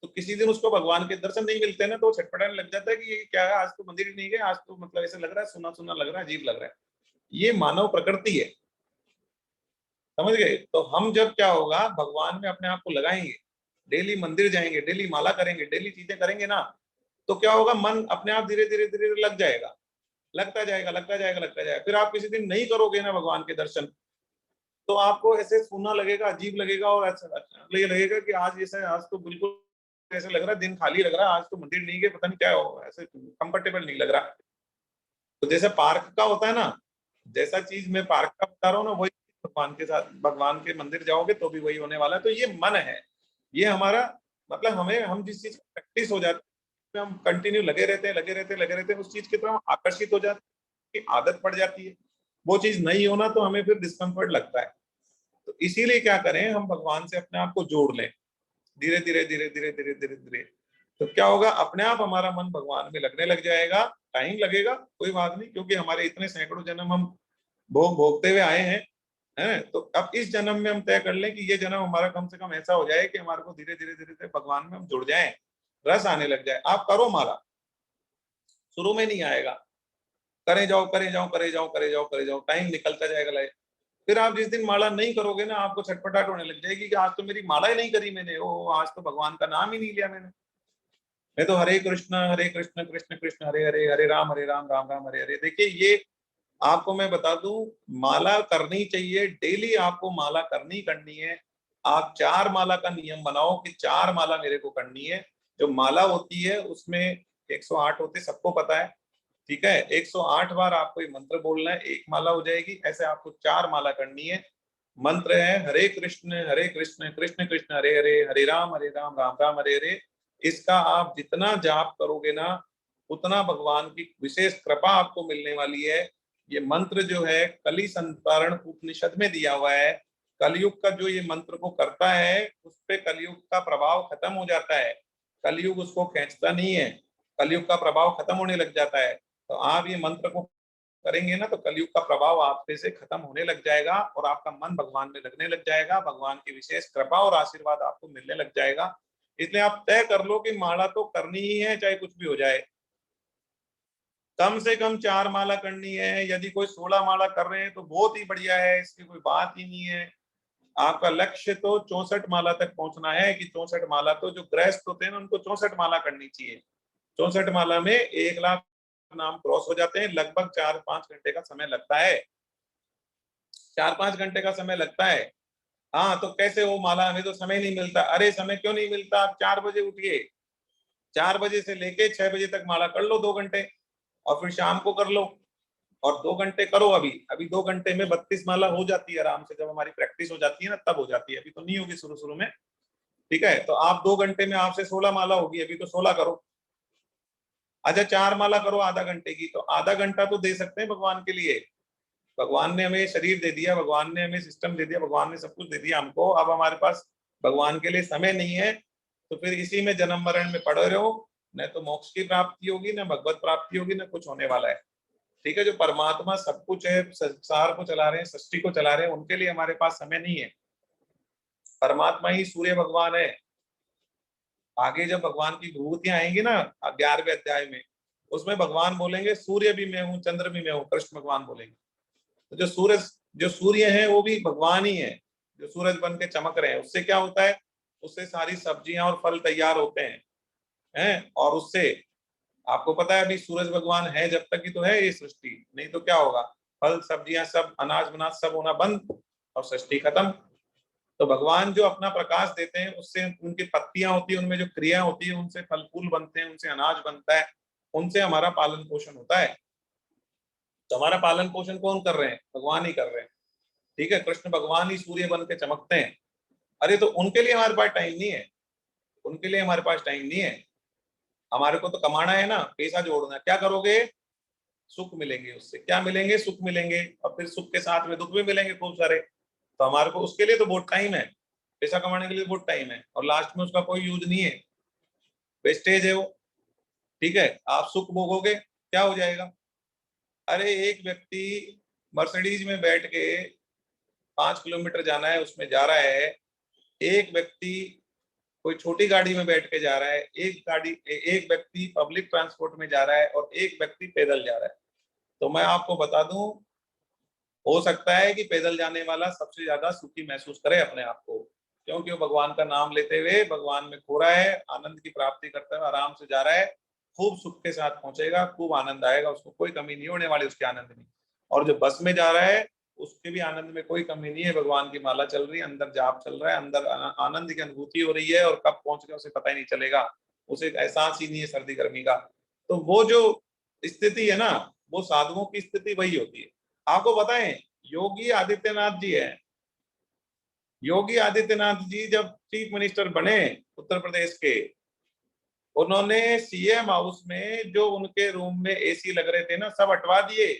तो किसी दिन उसको भगवान के दर्शन नहीं मिलते ना, तो वो छटपटाने लग जाता है कि ये क्या है, आज तो मंदिर ही नहीं गए, आज तो मतलब ऐसे लग रहा है, सुना सुना लग रहा है, अजीब लग रहा है। ये मानव प्रकृति है, समझ गए? तो हम जब क्या होगा, भगवान में अपने आप को लगाएंगे, डेली मंदिर जाएंगे, डेली माला करेंगे, डेली चीजें करेंगे ना, तो क्या होगा, मन अपने आप धीरे धीरे धीरे लग जाएगा, लगता जाएगा लगता जाएगा लगता जाएगा। फिर आप किसी दिन नहीं करोगे ना भगवान के दर्शन, तो आपको ऐसे सूना लगेगा, अजीब लगेगा, और ऐसा ये लगेगा कि आज जैसे, आज तो बिल्कुल ऐसे लग रहा है दिन खाली लग रहा है, आज तो मंदिर नहीं गए, पता नहीं क्या हो, ऐसे कंफर्टेबल नहीं लग रहा। तो जैसे पार्क का होता है ना, जैसा चीज मैं पार्क का बता रहा हूँ ना, वही भगवान के साथ, भगवान के मंदिर जाओगे तो भी वही होने वाला है। तो ये मन है, ये हमारा मतलब, हमें हम जिस चीज की प्रैक्टिस हो जाती है, हम कंटिन्यू लगे रहते हैं लगे रहते हैं लगे रहते हैं, उस चीज की तरफ आकर्षित हो जाते हैं, आदत पड़ जाती है। वो चीज नहीं होना तो हमें फिर डिस्कम्फर्ट लगता है। तो इसीलिए क्या करें, हम भगवान से अपने आप को जोड़ लें, धीरे धीरे धीरे धीरे धीरे धीरे धीरे। तो क्या होगा, अपने आप हमारा मन भगवान में लगने लग जाएगा। टाइम लगेगा, कोई बात नहीं, क्योंकि हमारे इतने सैकड़ों जन्म हम भोग भोगते हुए आए हैं, है। तो अब इस जन्म में हम तय कर लें कि ये जन्म हमारा कम से कम ऐसा हो जाए कि हमारे को धीरे धीरे धीरे धीरे भगवान में हम जुड़ जाएं, रस आने लग जाए। आप करो माला, शुरू में नहीं आएगा, करे जाओ करे जाओ करे जाओ करे जाओ करे जाओ, टाइम निकलता जाएगा। फिर आप जिस दिन माला नहीं करोगे ना, आपको छटपटाहट होने लग जाएगी कि आज तो मेरी माला ही नहीं करी मैंने, ओ आज तो भगवान का नाम ही नहीं लिया मैंने, मैं तो हरे कृष्ण कृष्ण कृष्ण हरे हरे, हरे राम राम राम हरे हरे। देखिए, ये आपको मैं बता दूं, माला करनी चाहिए, डेली आपको माला करनी है। आप 4 माला का नियम बनाओ कि 4 माला मेरे को करनी है। जो माला होती है उसमें 108 होते, सबको पता है, ठीक है। 108 बार आपको ये मंत्र बोलना है, एक माला हो जाएगी। ऐसे आपको 4 माला करनी है, मंत्र है हरे कृष्ण कृष्ण कृष्ण हरे हरे, हरे राम राम राम हरे हरे। इसका आप जितना जाप करोगे ना, उतना भगवान की विशेष कृपा आपको मिलने वाली है। ये मंत्र जो है कली संस्करण उपनिषद में दिया हुआ है। कलयुग का जो ये मंत्र को करता है, उस पे कलयुग का प्रभाव खत्म हो जाता है, कलयुग उसको खींचता नहीं है, कलयुग का प्रभाव खत्म होने लग जाता है। तो आप ये मंत्र को करेंगे ना, तो कलयुग का प्रभाव आप पे से खत्म होने लग जाएगा और आपका मन भगवान में लगने लग जाएगा, भगवान की विशेष कृपा और आशीर्वाद आपको मिलने लग जाएगा। इसलिए आप तय कर लो कि माला तो करनी ही है, चाहे कुछ भी हो जाए। कम से कम 4 माला करनी है। यदि कोई 16 माला कर रहे हैं तो बहुत ही बढ़िया है, इसकी कोई बात ही नहीं है। आपका लक्ष्य तो 64 माला तक पहुंचना है कि 64 माला, तो जो गृहस्थ होते हैं ना उनको 64 माला करनी चाहिए। 64 माला में 1 लाख नाम क्रॉस हो जाते हैं। लगभग 4-5 घंटे का समय लगता है, 4-5 घंटे का समय लगता है। हाँ, तो कैसे वो माला, हमें तो समय नहीं मिलता। अरे समय क्यों नहीं मिलता, आप 4 बजे उठिए, 4 बजे से लेके 6 बजे तक माला कर लो 2 घंटे, और फिर शाम को कर लो और 2 घंटे करो। अभी अभी 2 घंटे में 32 माला हो जाती है आराम से, जब हमारी प्रैक्टिस हो जाती है ना तब हो जाती है, अभी तो नहीं होगी शुरू शुरू में। ठीक है, तो आप 2 घंटे में आपसे 16 माला होगी, अभी तो 16 करो। अच्छा 4 माला करो आधा घंटे की, तो आधा घंटा तो दे सकते हैं भगवान के लिए। भगवान ने हमें शरीर दे दिया, भगवान ने हमें सिस्टम दे दिया, भगवान ने सब कुछ दे दिया हमको। अब हमारे पास भगवान के लिए समय नहीं है, तो फिर इसी में जन्म मरण में पड़े रहो। न तो मोक्ष की प्राप्ति होगी, न भगवत प्राप्ति होगी, न कुछ होने वाला है। ठीक है, जो परमात्मा सब कुछ है, संसार को चला रहे हैं, सृष्टि को चला रहे हैं, उनके लिए हमारे पास समय नहीं है। परमात्मा ही सूर्य भगवान है। आगे जब भगवान की विभूतियां आएंगी ना 11वें अध्याय में, उसमें भगवान बोलेंगे सूर्य भी मैं हूँ, चंद्र भी मैं हूँ, कृष्ण भगवान बोलेंगे। तो जो सूर्य है वो भी भगवान ही है, जो सूरज बन के चमक रहे हैं। उससे क्या होता है, उससे सारी सब्जियां और फल तैयार होते हैं। और उससे आपको पता है, अभी सूरज भगवान है जब तक ही तो है ये सृष्टि, नहीं तो क्या होगा, फल सब्जियां सब अनाज वनाज सब होना बंद और सृष्टि खत्म। तो भगवान जो अपना प्रकाश देते हैं, उससे उनकी पत्तियां होती है, उनमें जो क्रिया होती है, उनसे फल फूल बनते हैं, उनसे अनाज बनता है, उनसे हमारा पालन पोषण होता है। तो हमारा पालन पोषण कौन कर रहे हैं, भगवान ही कर रहे हैं। ठीक है, कृष्ण भगवान ही सूर्य बन के चमकते हैं। अरे तो उनके लिए हमारे पास टाइम नहीं है, उनके लिए हमारे पास टाइम नहीं है। हमारे को तो कमाना है ना, पैसा जोड़ना है। क्या करोगे, सुख मिलेंगे, उससे क्या मिलेंगे, सुख मिलेंगे, और फिर सुख के साथ में दुख भी मिलेंगे खूब सारे। तो हमारे को उसके लिए तो बहुत टाइम है, पैसा कमाने के लिए बहुत टाइम है, और लास्ट में उसका कोई यूज नहीं है, वेस्टेज है वो। ठीक है, आप सुख भोगोगे, क्या हो जाएगा। अरे एक व्यक्ति मर्सिडीज में बैठ के 5 किलोमीटर जाना है, उसमें जा रहा है। एक व्यक्ति कोई छोटी गाड़ी में बैठ के जा रहा है, एक व्यक्ति पब्लिक ट्रांसपोर्ट में जा रहा है, और एक व्यक्ति पैदल जा रहा है। तो मैं आपको बता दूं, हो सकता है कि पैदल जाने वाला सबसे ज्यादा सुखी महसूस करे अपने आप को, क्योंकि वो भगवान का नाम लेते हुए भगवान में खो रहा है, आनंद की प्राप्ति करते हुए आराम से जा रहा है, खूब सुख के साथ पहुंचेगा, खूब आनंद आएगा, उसको कोई कमी नहीं होने वाली उसके आनंद में। और जो बस में जा रहा है, उसके भी आनंद में कोई कमी नहीं है, भगवान की माला चल रही है, अंदर जाप चल रहा है, अंदर आनंद की अनुभूति हो रही है, और कब पहुंच गया उसे पता ही नहीं चलेगा, उसे एहसास ही नहीं है सर्दी गर्मी का। तो वो जो स्थिति है ना, वो साधुओं की स्थिति वही होती है। आपको बताएं, योगी आदित्यनाथ जी है, योगी आदित्यनाथ जी जब चीफ मिनिस्टर बने उत्तर प्रदेश के, उन्होंने सीएम हाउस में जो उनके रूम में एसी लग रहे थे ना, सब हटवा दिए,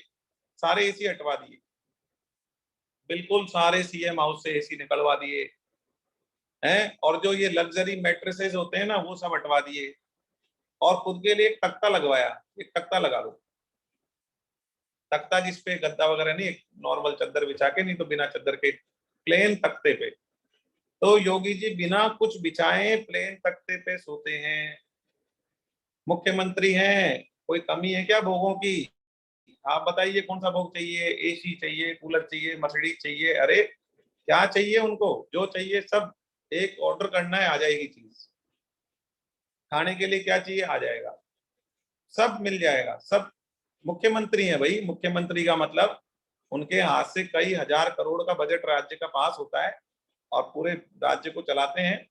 सारे एसी हटवा दिए, बिल्कुल सारे सीएम हाउस से एसी निकलवा दिए हैं। और जो ये लग्जरी मैट्रेसेस होते हैं ना, वो सब हटवा दिए, और खुद के लिए एक तख्ता लगवाया। एक तख्ता लगा लो, तख्ता जिसपे गद्दा वगैरह नहीं, नॉर्मल चद्दर बिछा के, नहीं तो बिना चद्दर के प्लेन तख्ते पे। तो योगी जी बिना कुछ बिछाए प्लेन तख्ते पे सोते हैं, मुख्यमंत्री हैं, कोई कमी है क्या भोगों की। आप बताइए कौन सा भोग चाहिए, एसी चाहिए, कूलर चाहिए, मर्सिडीज चाहिए, अरे क्या चाहिए उनको, जो चाहिए सब एक ऑर्डर करना है, आ जाएगी चीज। खाने के लिए क्या चाहिए, आ जाएगा, सब मिल जाएगा सब। मुख्यमंत्री है भाई, मुख्यमंत्री का मतलब उनके हाथ से कई हजार करोड़ का बजट राज्य का पास होता है, और पूरे राज्य को चलाते हैं।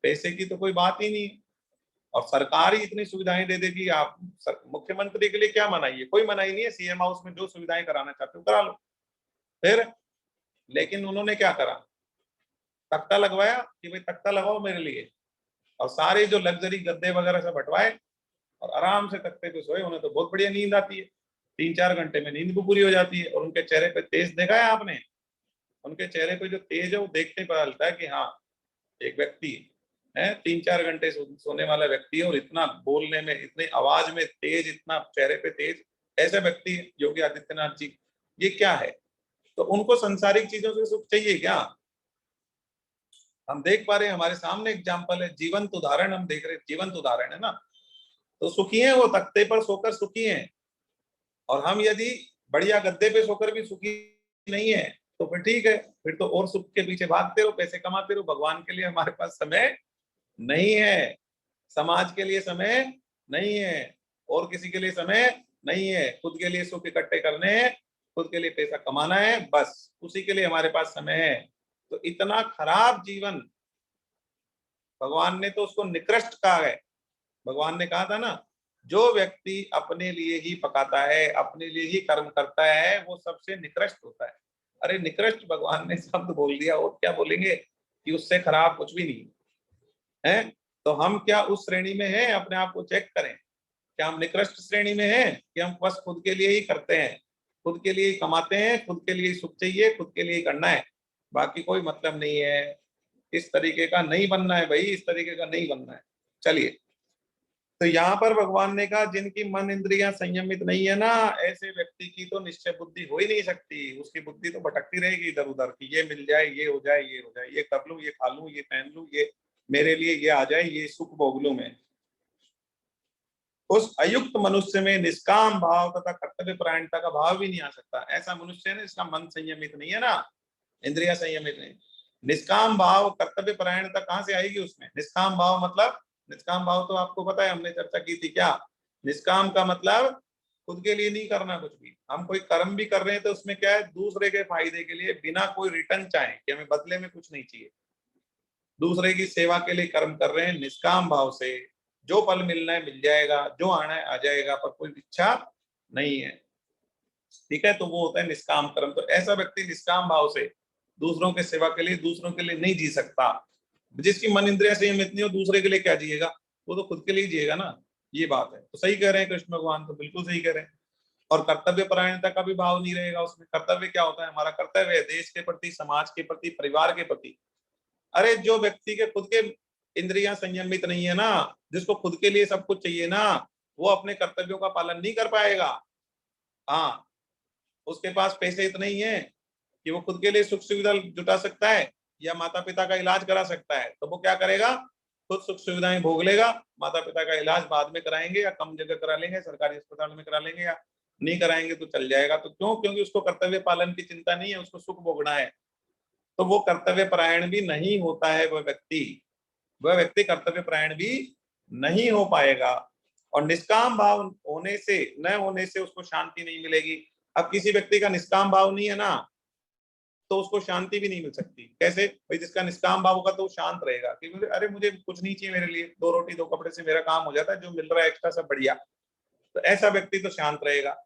पैसे की तो कोई बात ही नहीं, और सरकार ही इतनी सुविधाएं दे देगी। आप मुख्यमंत्री के लिए क्या मनाही है, कोई मनाही नहीं है, सीएम हाउस में जो सुविधाएं कराना चाहते हो करा लो। फिर लेकिन उन्होंने क्या करा, तख्ता लगवाया कि भाई तख्ता लगाओ मेरे लिए, और सारे जो लग्जरी गद्दे वगैरह सब हटवाए और आराम से तख्ते पे सोए। उन्हें तो बहुत बढ़िया नींद आती है, 3-4 घंटे में नींद भी पूरी हो जाती है। और उनके चेहरे पे तेज देखा है आपने, उनके चेहरे पे जो तेज है वो देखते ही पता चलता है कि हाँ एक व्यक्ति है 3-4 घंटे सोने वाला व्यक्ति है, और इतना बोलने में, इतनी आवाज में तेज, इतना चेहरे पे तेज, ऐसे व्यक्ति योगी आदित्यनाथ जी, ये क्या है? तो उनको संसारिक चीजों से सुख चाहिए क्या? हम देख पा रहे हैं, हमारे सामने एग्जाम्पल है, जीवंत उदाहरण हम देख रहे हैं, जीवंत उदाहरण है ना। तो सुखी है वो, तख्ते पर सोकर सुखी है। और हम यदि बढ़िया गद्दे पे सोकर भी सुखी नहीं है तो फिर ठीक है, फिर तो और सुख के पीछे भागते रहो, पैसे कमाते रहो। भगवान के लिए हमारे पास समय नहीं है, समाज के लिए समय नहीं है, और किसी के लिए समय नहीं है। खुद के लिए सुख इकट्ठे करने हैं, खुद के लिए पैसा कमाना है, बस उसी के लिए हमारे पास समय है। तो इतना खराब जीवन, भगवान ने तो उसको निकृष्ट कहा है। भगवान ने कहा था ना, जो व्यक्ति अपने लिए ही पकाता है, अपने लिए ही कर्म करता है, वो सबसे निकृष्ट होता है। अरे निकृष्ट भगवान ने शब्द बोल दिया, और क्या बोलेंगे कि उससे खराब कुछ भी नहीं है। तो हम क्या उस श्रेणी में हैं? अपने आप को चेक करें, क्या हम निकृष्ट श्रेणी में हैं कि हम बस खुद के लिए ही करते हैं, खुद के लिए ही कमाते हैं, खुद के लिए ही सुख चाहिए, खुद के लिए ही करना है, बाकी कोई मतलब नहीं है। इस तरीके का नहीं बनना है भाई, इस तरीके का नहीं बनना है। चलिए, तो यहाँ पर भगवान ने कहा जिनकी मन इंद्रियां संयमित नहीं है ना, ऐसे व्यक्ति की तो निश्चय बुद्धि हो ही नहीं सकती। उसकी बुद्धि तो भटकती रहेगी इधर उधर कि ये मिल जाए, ये हो जाए, ये हो जाए, ये कर लूं, ये खा लूं, ये पहन लूं, ये मेरे लिए ये आ जाए, ये सुख भोग लूं मैं। उस अयुक्त मनुष्य में निष्काम भाव तथा कर्तव्य परायणता का भाव भी नहीं आ सकता। ऐसा मनुष्य है ना जिसका मन संयमित नहीं है ना, इंद्रिया संयमित नहीं, निष्काम भाव कर्तव्य परायणता कहाँ से आएगी उसमें? निष्काम भाव मतलब, निष्काम भाव तो आपको पता है, हमने चर्चा की थी। क्या निष्काम का मतलब? खुद के लिए नहीं करना कुछ भी। हम कोई कर्म भी कर रहे हैं तो उसमें क्या है, दूसरे के फायदे के लिए, बिना कोई रिटर्न चाहे, कि हमें बदले में कुछ नहीं चाहिए, दूसरे की सेवा के लिए कर्म कर रहे हैं निष्काम भाव से। जो फल मिलना है मिल जाएगा, जो आना है आ जाएगा, पर कोई इच्छा नहीं है। ठीक है, तो वो होता है निष्काम कर्म। तो ऐसा व्यक्ति निष्काम भाव से दूसरों के सेवा के लिए, दूसरों के लिए नहीं जी सकता। जिसकी मन इंद्रिया संयमित नहीं हो, दूसरे के लिए क्या जिएगा? वो तो खुद के लिए जिएगा ना। ये बात है, तो सही कह रहे हैं कृष्ण भगवान, तो बिल्कुल सही कह रहे हैं। और कर्तव्य परायणता का भी भाव नहीं रहेगा उसमें। कर्तव्य क्या होता है? हमारा कर्तव्य है देश के प्रति, समाज के प्रति, परिवार के प्रति। अरे जो व्यक्ति के खुद के इंद्रियां संयमित नहीं है ना, जिसको खुद के लिए सब कुछ चाहिए ना, वो अपने कर्तव्यों का पालन नहीं कर पाएगा। हाँ, उसके पास पैसे इतने ही हैं कि वो खुद के लिए सुख सुविधा जुटा सकता है या माता पिता का इलाज करा सकता है, तो वो क्या करेगा? खुद सुख सुविधाएं भोग लेगा, माता पिता का इलाज बाद में कराएंगे या कम जगह करा लेंगे, सरकारी अस्पताल में करा लेंगे, या नहीं कराएंगे तो चल जाएगा। तो क्यों? क्योंकि उसको कर्तव्य पालन की चिंता नहीं है, उसको सुख भोगना है। तो वो कर्तव्य परायण भी नहीं होता है वह व्यक्ति कर्तव्य परायण भी नहीं हो पाएगा। और निष्काम भाव होने से, न होने से उसको शांति नहीं मिलेगी। अब किसी व्यक्ति का निष्काम भाव नहीं है ना, तो उसको शांति भी नहीं मिल सकती। कैसे भाई? जिसका निष्काम भाव होगा तो वो शांत रहेगा कि मुझे, अरे मुझे कुछ नहीं चाहिए, मेरे लिए 2 रोटी 2 कपड़े से मेरा काम हो जाता है, जो मिल रहा है एक्स्ट्रा सब बढ़िया। तो ऐसा व्यक्ति तो शांत रहेगा।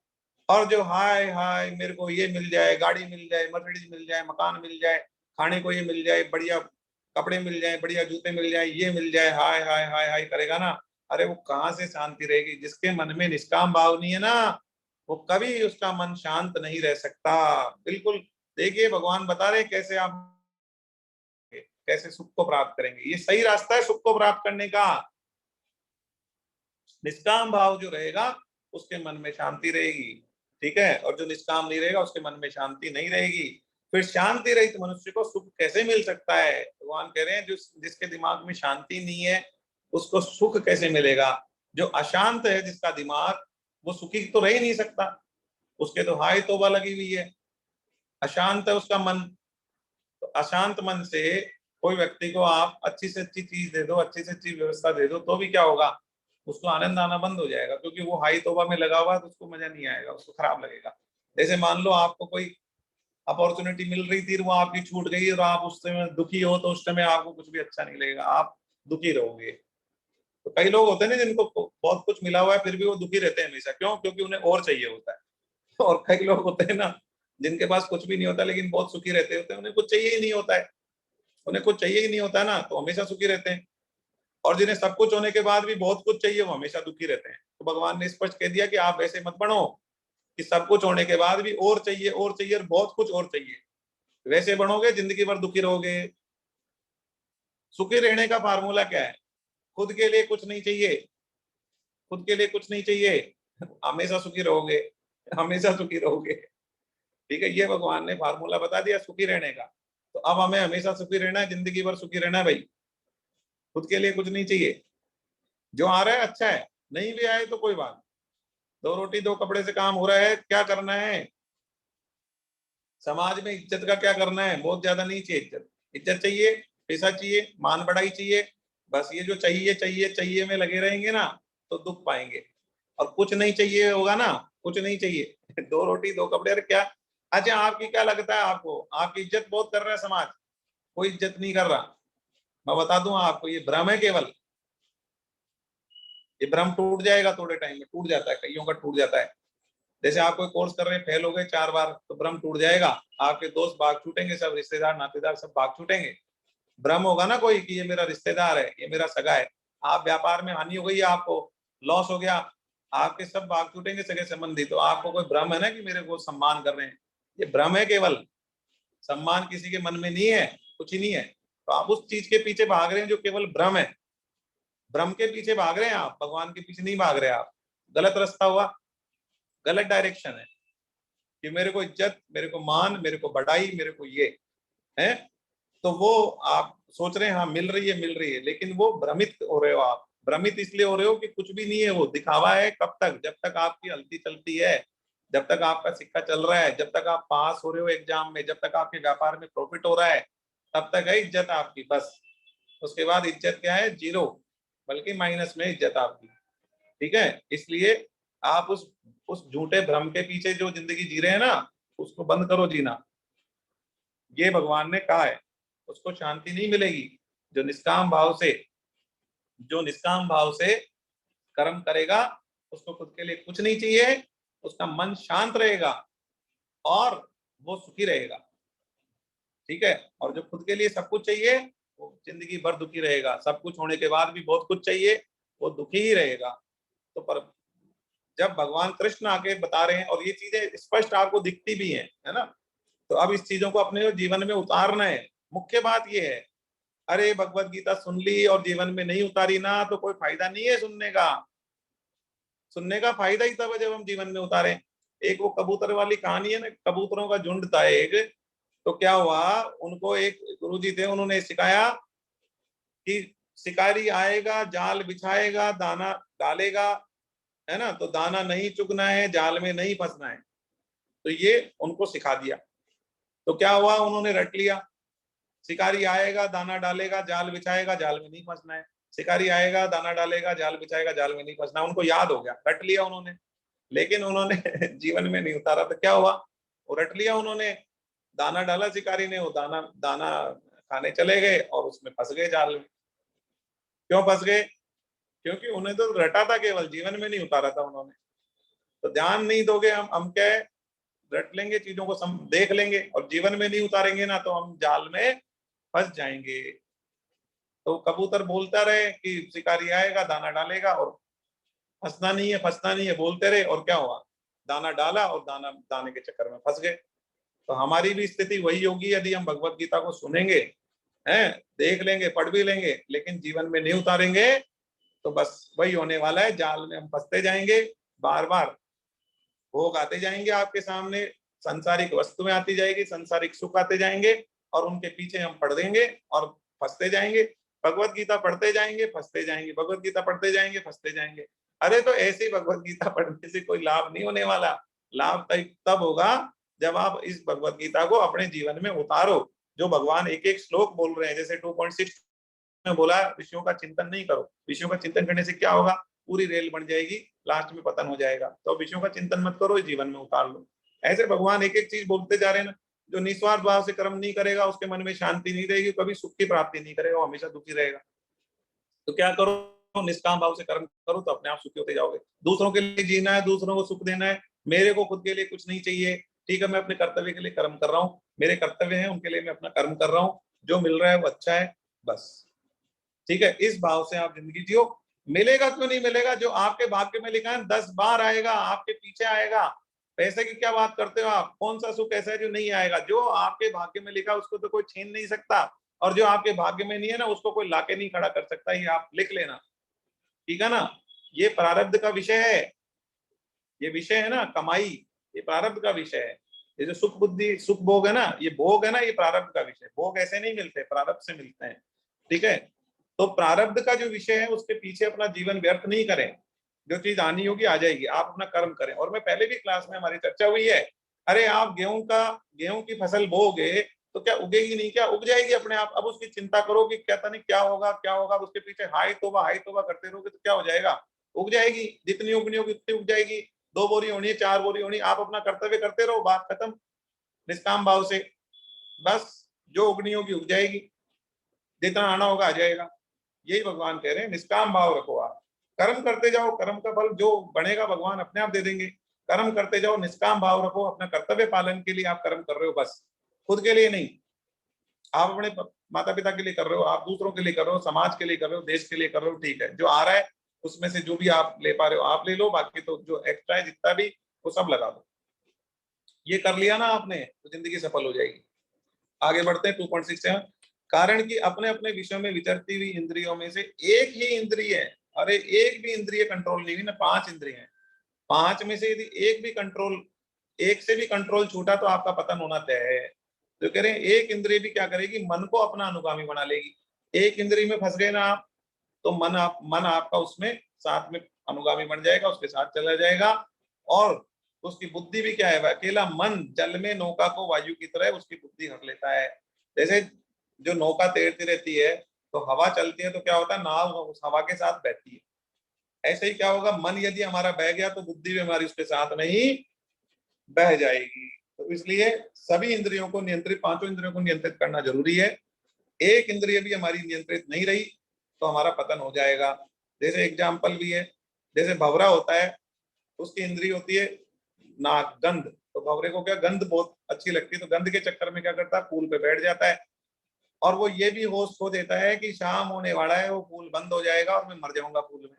और जो हाय हाय मेरे को ये मिल जाए, गाड़ी मिल जाए, मर्सिडीज मिल जाए, मकान मिल जाए, खाने को ये मिल जाए, बढ़िया कपड़े मिल जाए, बढ़िया जूते मिल जाए, ये मिल जाए, हाय हाय हाय हाय करेगा ना, अरे वो कहाँ से शांति रहेगी? जिसके मन में निष्काम भाव नहीं है ना, वो कभी उसका मन शांत नहीं रह सकता। बिल्कुल। देखिए भगवान बता रहे कैसे आप, कैसे सुख को प्राप्त करेंगे। ये सही रास्ता है सुख को प्राप्त करने का। निष्काम भाव जो रहेगा उसके मन में शांति रहेगी। ठीक है, और जो निष्काम नहीं रहेगा उसके मन में शांति नहीं रहेगी। फिर शांति रहित मनुष्य को सुख कैसे मिल सकता है? भगवान कह रहे हैं जिसके दिमाग में शांति नहीं है उसको सुख कैसे मिलेगा? जो अशांत है जिसका दिमाग, वो सुखी तो रह ही नहीं सकता। उसके तो हाय तौबा लगी हुई है, अशांत है उसका मन। तो अशांत मन से कोई व्यक्ति को आप अच्छी से अच्छी चीज दे दो, अच्छी से अच्छी व्यवस्था दे दो, तो भी क्या होगा? उसको आनंद आना बंद हो जाएगा, क्योंकि वो हाई तौबा में लगा हुआ है, तो उसको मजा नहीं आएगा, उसको खराब लगेगा। जैसे मान लो आपको कोई अपॉर्चुनिटी मिल रही थी, वो आपकी छूट गई और आप उस समय दुखी हो, तो उस समय आपको कुछ भी अच्छा नहीं लगेगा, आप दुखी रहोगे। तो कई लोग होते हैं ना जिनको बहुत कुछ मिला हुआ है फिर भी वो दुखी रहते हैं हमेशा। क्यों? क्योंकि उन्हें और चाहिए होता है। और कई लोग होते हैं ना जिनके पास कुछ भी नहीं होता लेकिन बहुत सुखी रहते होते हैं, उन्हें कुछ चाहिए ही नहीं होता है, उन्हें कुछ चाहिए ही नहीं होता है ना, तो हमेशा सुखी रहते हैं। और जिन्हें सब कुछ होने के बाद भी बहुत कुछ चाहिए, वो हमेशा दुखी रहते हैं। तो भगवान ने स्पष्ट कह दिया कि आप वैसे मत बनो कि सब कुछ होने के बाद भी और चाहिए और चाहिए और बहुत कुछ और चाहिए। वैसे बनोगे जिंदगी भर दुखी रहोगे। सुखी रहने का फार्मूला क्या है? खुद के लिए कुछ नहीं चाहिए, खुद के लिए कुछ नहीं चाहिए, हमेशा सुखी रहोगे, हमेशा सुखी रहोगे। ठीक है, ये भगवान ने फार्मूला बता दिया सुखी रहने का। तो अब हमें हमेशा सुखी रहना है, जिंदगी भर सुखी रहना है भाई। खुद के लिए कुछ नहीं चाहिए, जो आ रहा है अच्छा है, नहीं भी आए तो कोई बात, दो रोटी दो कपड़े से काम हो रहा है, क्या करना है? समाज में इज्जत का क्या करना है? बहुत ज्यादा नहीं चाहिए इज्जत, इज्जत चाहिए, पैसा चाहिए, मान बढ़ाई चाहिए। बस ये जो चाहिए चाहिए चाहिए में लगे रहेंगे ना तो दुख पाएंगे। और कुछ नहीं चाहिए होगा ना, कुछ नहीं चाहिए दो रोटी दो कपड़े, अरे क्या। अच्छा, आपकी क्या लगता है? आपको आपकी इज्जत बहुत कर रहा है समाज, कोई इज्जत नहीं कर रहा। मैं बता दूं आपको, ये भ्रम है केवल। ये भ्रम टूट जाएगा थोड़े टाइम में, टूट जाता है, कईयों का टूट जाता है। जैसे आप कोई कोर्स कर रहे हैं, फेल हो गए 4 बार, तो भ्रम टूट जाएगा। आपके दोस्त भाग छूटेंगे, सब रिश्तेदार नातेदार सब भाग छूटेंगे। भ्रम होगा ना कोई कि ये मेरा रिश्तेदार है, ये मेरा सगा है। आप व्यापार में हानि हो गई, आपको लॉस हो गया, आपके सब भाग छूटेंगे सगे संबंधी, तो आपको कोई भ्रम है ना कि मेरे को सम्मान कर रहे हैं। ये भ्रम है केवल, सम्मान किसी के मन में नहीं है, कुछ ही नहीं है। तो आप उस चीज के पीछे भाग रहे हैं जो केवल भ्रम है। भ्रम के पीछे भाग रहे हैं आप, भगवान के पीछे नहीं भाग रहे आप। गलत रास्ता हुआ, गलत डायरेक्शन है कि मेरे को इज्जत, मेरे को मान, मेरे को बढ़ाई, मेरे को ये है। तो वो आप सोच रहे हैं हाँ मिल रही है मिल रही है, लेकिन वो भ्रमित हो रहे हो आप। भ्रमित इसलिए हो रहे हो कि कुछ भी नहीं है, वो दिखावा है। कब तक? जब तक आपकी हल्ती चलती है, जब तक आपका सिक्का चल रहा है, जब तक आप पास हो रहे हो एग्जाम में, जब तक आपके व्यापार में प्रॉफिट हो रहा है, तब तक है इज्जत आपकी, बस। उसके बाद इज्जत क्या है? जीरो, बल्कि माइनस में इज्जत आपकी। ठीक है, इसलिए आप उस झूठे भ्रम के पीछे जो जिंदगी जी रहे हैं ना, उसको बंद करो जीना। ये भगवान ने कहा है। उसको शांति नहीं मिलेगी। जो निष्काम भाव से, जो निष्काम भाव से कर्म करेगा, उसको खुद के लिए कुछ नहीं चाहिए, उसका मन शांत रहेगा और वो सुखी रहेगा। ठीक है, और जो खुद के लिए सब कुछ चाहिए, वो जिंदगी भर दुखी रहेगा। सब कुछ होने के बाद भी बहुत कुछ चाहिए, वो दुखी ही रहेगा। तो पर जब भगवान कृष्ण आके बता रहे हैं और ये चीजें स्पष्ट आपको दिखती भी है ना, तो अब इस चीजों को अपने जीवन में उतारना है। मुख्य बात ये है, अरे भगवत गीता सुन ली और जीवन में नहीं उतारी ना, तो कोई फायदा नहीं है सुनने का। सुनने का फायदा ही तब है जब हम जीवन में उतारें। एक वो कबूतर वाली कहानी है ना, कबूतरों का झुंड था एक। तो क्या हुआ, उनको एक गुरुजी थे, उन्होंने सिखाया कि शिकारी आएगा, जाल बिछाएगा, दाना डालेगा, है ना, तो दाना नहीं चुगना है, जाल में नहीं फंसना है। तो ये उनको सिखा दिया। तो क्या हुआ, उन्होंने रट लिया। शिकारी आएगा, दाना डालेगा, जाल बिछाएगा, जाल में नहीं फंसना है। शिकारी आएगा, दाना डालेगा, जाल बिछाएगा, जाल में नहीं फंसना। उनको याद हो गया, रट लिया उन्होंने। लेकिन उन्होंने जीवन में नहीं उतारा। तो क्या हुआ, वो रट लिया उन्होंने, दाना डाला शिकारी ने, वो दाना दाना खाने चले गए और उसमें फंस गए जाल में। क्यों फंस गए? क्योंकि उन्हें तो रटा था, केवल जीवन में नहीं उतारा था उन्होंने। तो ध्यान नहीं दोगे, हम क्या है, रट लेंगे चीजों को, देख लेंगे और जीवन में नहीं उतारेंगे ना, तो हम जाल में फंस जाएंगे। तो कबूतर बोलता रहे कि शिकारी आएगा, दाना डालेगा, और फंसना नहीं है, फंसना नहीं है, बोलते रहे। और क्या हुआ, दाना डाला और दाना दाने के चक्कर में फंस गए। तो हमारी भी स्थिति वही होगी यदि हम भगवत गीता को सुनेंगे, हैं, देख लेंगे, पढ़ भी लेंगे, लेकिन जीवन में नहीं उतारेंगे, तो बस वही होने वाला है। जाल में हम फंसते जाएंगे, बार बार भोग आते जाएंगे आपके सामने, सांसारिक वस्तुएं आती जाएगी, सांसारिक सुख आते जाएंगे, और उनके पीछे हम पढ़ देंगे और फंसते जाएंगे। भगवत गीता पढ़ते जाएंगे, फंसते जाएंगे, भगवत गीता पढ़ते जाएंगे, फंसते जाएंगे। अरे तो ऐसी भगवत गीता पढ़ने से कोई लाभ नहीं होने वाला। लाभ तब होगा जब आप इस भगवत गीता को अपने जीवन में उतारो। जो भगवान एक एक श्लोक बोल रहे हैं, जैसे 2.6 में बोला, विषयों का चिंतन नहीं करो। विषयों का चिंतन करने से क्या होगा, पूरी रेल बन जाएगी, लास्ट में पतन हो जाएगा। तो विषयों का चिंतन मत करो, जीवन में उतार लो। ऐसे भगवान एक एक चीज बोलते जा रहे हैं ना। जो निस्वार्थ भाव से कर्म नहीं करेगा, उसके मन में शांति नहीं रहेगी, कभी सुख की प्राप्ति नहीं करेगा, वो हमेशा दुखी रहेगा। तो क्या करो, निष्काम भाव से कर्म करो, तो अपने आप सुखी होते जाओगे। दूसरों के लिए जीना है, दूसरों को सुख देना है, मेरे को खुद के लिए कुछ नहीं चाहिए। ठीक है, मैं अपने कर्तव्य के लिए कर्म कर रहा हूँ, मेरे कर्तव्य हैं उनके लिए मैं अपना कर्म कर रहा हूँ, जो मिल रहा है वो अच्छा है, बस। ठीक है, इस भाव से आप जिंदगी जियो। मिलेगा क्यों नहीं मिलेगा, जो आपके भाग्य में लिखा है 10 बार आएगा, आपके पीछे आएगा। पैसे की क्या बात करते हो आप, कौन सा सुख ऐसा है जो नहीं आएगा। जो आपके भाग्य में लिखा उसको तो कोई छीन नहीं सकता, और जो आपके भाग्य में नहीं है ना उसको कोई लाके नहीं खड़ा कर सकता। ये आप लिख लेना, ठीक है ना। ये प्रारब्ध का विषय है, ये विषय है ना कमाई, ये प्रारब्ध का विषय है। ये जो सुख बुद्धि सुख भोग है ना, ये भोग है ना, ये प्रारब्ध का विषय। भोग ऐसे नहीं मिलते, प्रारब्ध से मिलते हैं। ठीक है, तो प्रारब्ध का जो विषय है उसके पीछे अपना जीवन व्यर्थ नहीं करें। जो चीज आनी होगी आ जाएगी, आप अपना कर्म करें। और मैं पहले भी क्लास में हमारी चर्चा हुई है, अरे आप गेहूं की फसल बोओगे तो क्या उगेगी नहीं, क्या उग जाएगी अपने आप। अब उसकी चिंता करो कि क्या नहीं क्या होगा क्या होगा, उसके पीछे हाई तोबा करते रहोगे तो क्या हो जाएगा, उग जाएगी। जितनी उगनी होगी उतनी उग जाएगी। 2 बोरी होनी है, 4 बोरी होनी, आप अपना कर्तव्य करते रहो, बात खत्म, निष्काम भाव से। बस जो उगनी होगी उग जाएगी, जितना आना होगा आ जाएगा। यही भगवान कह रहे हैं, निष्काम भाव रखो। आप कर्म करते जाओ, कर्म का फल जो बनेगा भगवान अपने आप दे देंगे। कर्म करते जाओ, निष्काम भाव रखो, अपना कर्तव्य पालन के लिए आप कर्म कर रहे हो, बस खुद के लिए नहीं। आप अपने माता पिता के लिए कर रहे हो, आप दूसरों के लिए कर रहे हो, समाज के लिए कर रहे हो, देश के लिए कर रहे हो, ठीक है। जो आ रहा है उसमें से जो भी आप ले पा रहे हो आप ले लो, बाकी तो जो एक्स्ट्रा है जितना भी वो सब लगा दो। ये कर लिया ना आपने तो जिंदगी सफल हो जाएगी। आगे बढ़ते हैं 2.67। कारण कि अपने अपने विषयों में विचरती हुई इंद्रियों में से एक ही इंद्रिय है, अरे एक भी इंद्रिय कंट्रोल नहीं हुई ना, 5 इंद्रिय हैं। 5 में से यदि एक भी कंट्रोल, एक से भी कंट्रोल छूटा तो आपका पतन होना तय है। तो कह रहे हैं एक इंद्रिय भी क्या करेगी, मन को अपना अनुगामी बना लेगी। एक इंद्रिय में फंस गए ना आप, तो मन आपका उसमें साथ में अनुगामी बन जाएगा, उसके साथ चला जाएगा। और उसकी बुद्धि भी क्या है, अकेला मन जल में नौका को वायु की तरह उसकी बुद्धि हक लेता है। जैसे जो नौका तैरती रहती है तो हवा चलती है तो क्या होता है, नाव उस हवा के साथ बहती है। ऐसे ही क्या होगा, मन यदि हमारा बह गया तो बुद्धि भी हमारी उसके साथ नहीं बह जाएगी। तो इसलिए सभी इंद्रियों को नियंत्रित, 5 इंद्रियों को नियंत्रित करना जरूरी है। एक इंद्रिय भी हमारी नियंत्रित नहीं रही तो हमारा पतन हो जाएगा। जैसे एग्जाम्पल भी है, जैसे भवरा होता है, उसकी इंद्रिय होती है नाक, गंध। तो भवरे को क्या गंध बहुत अच्छी लगती है, तो गंध के चक्कर में क्या करता है, फूल पे बैठ जाता है। और वो ये भी होश खो देता है कि शाम होने वाला है, वो फूल बंद हो जाएगा और मैं मर जाऊंगा फूल में।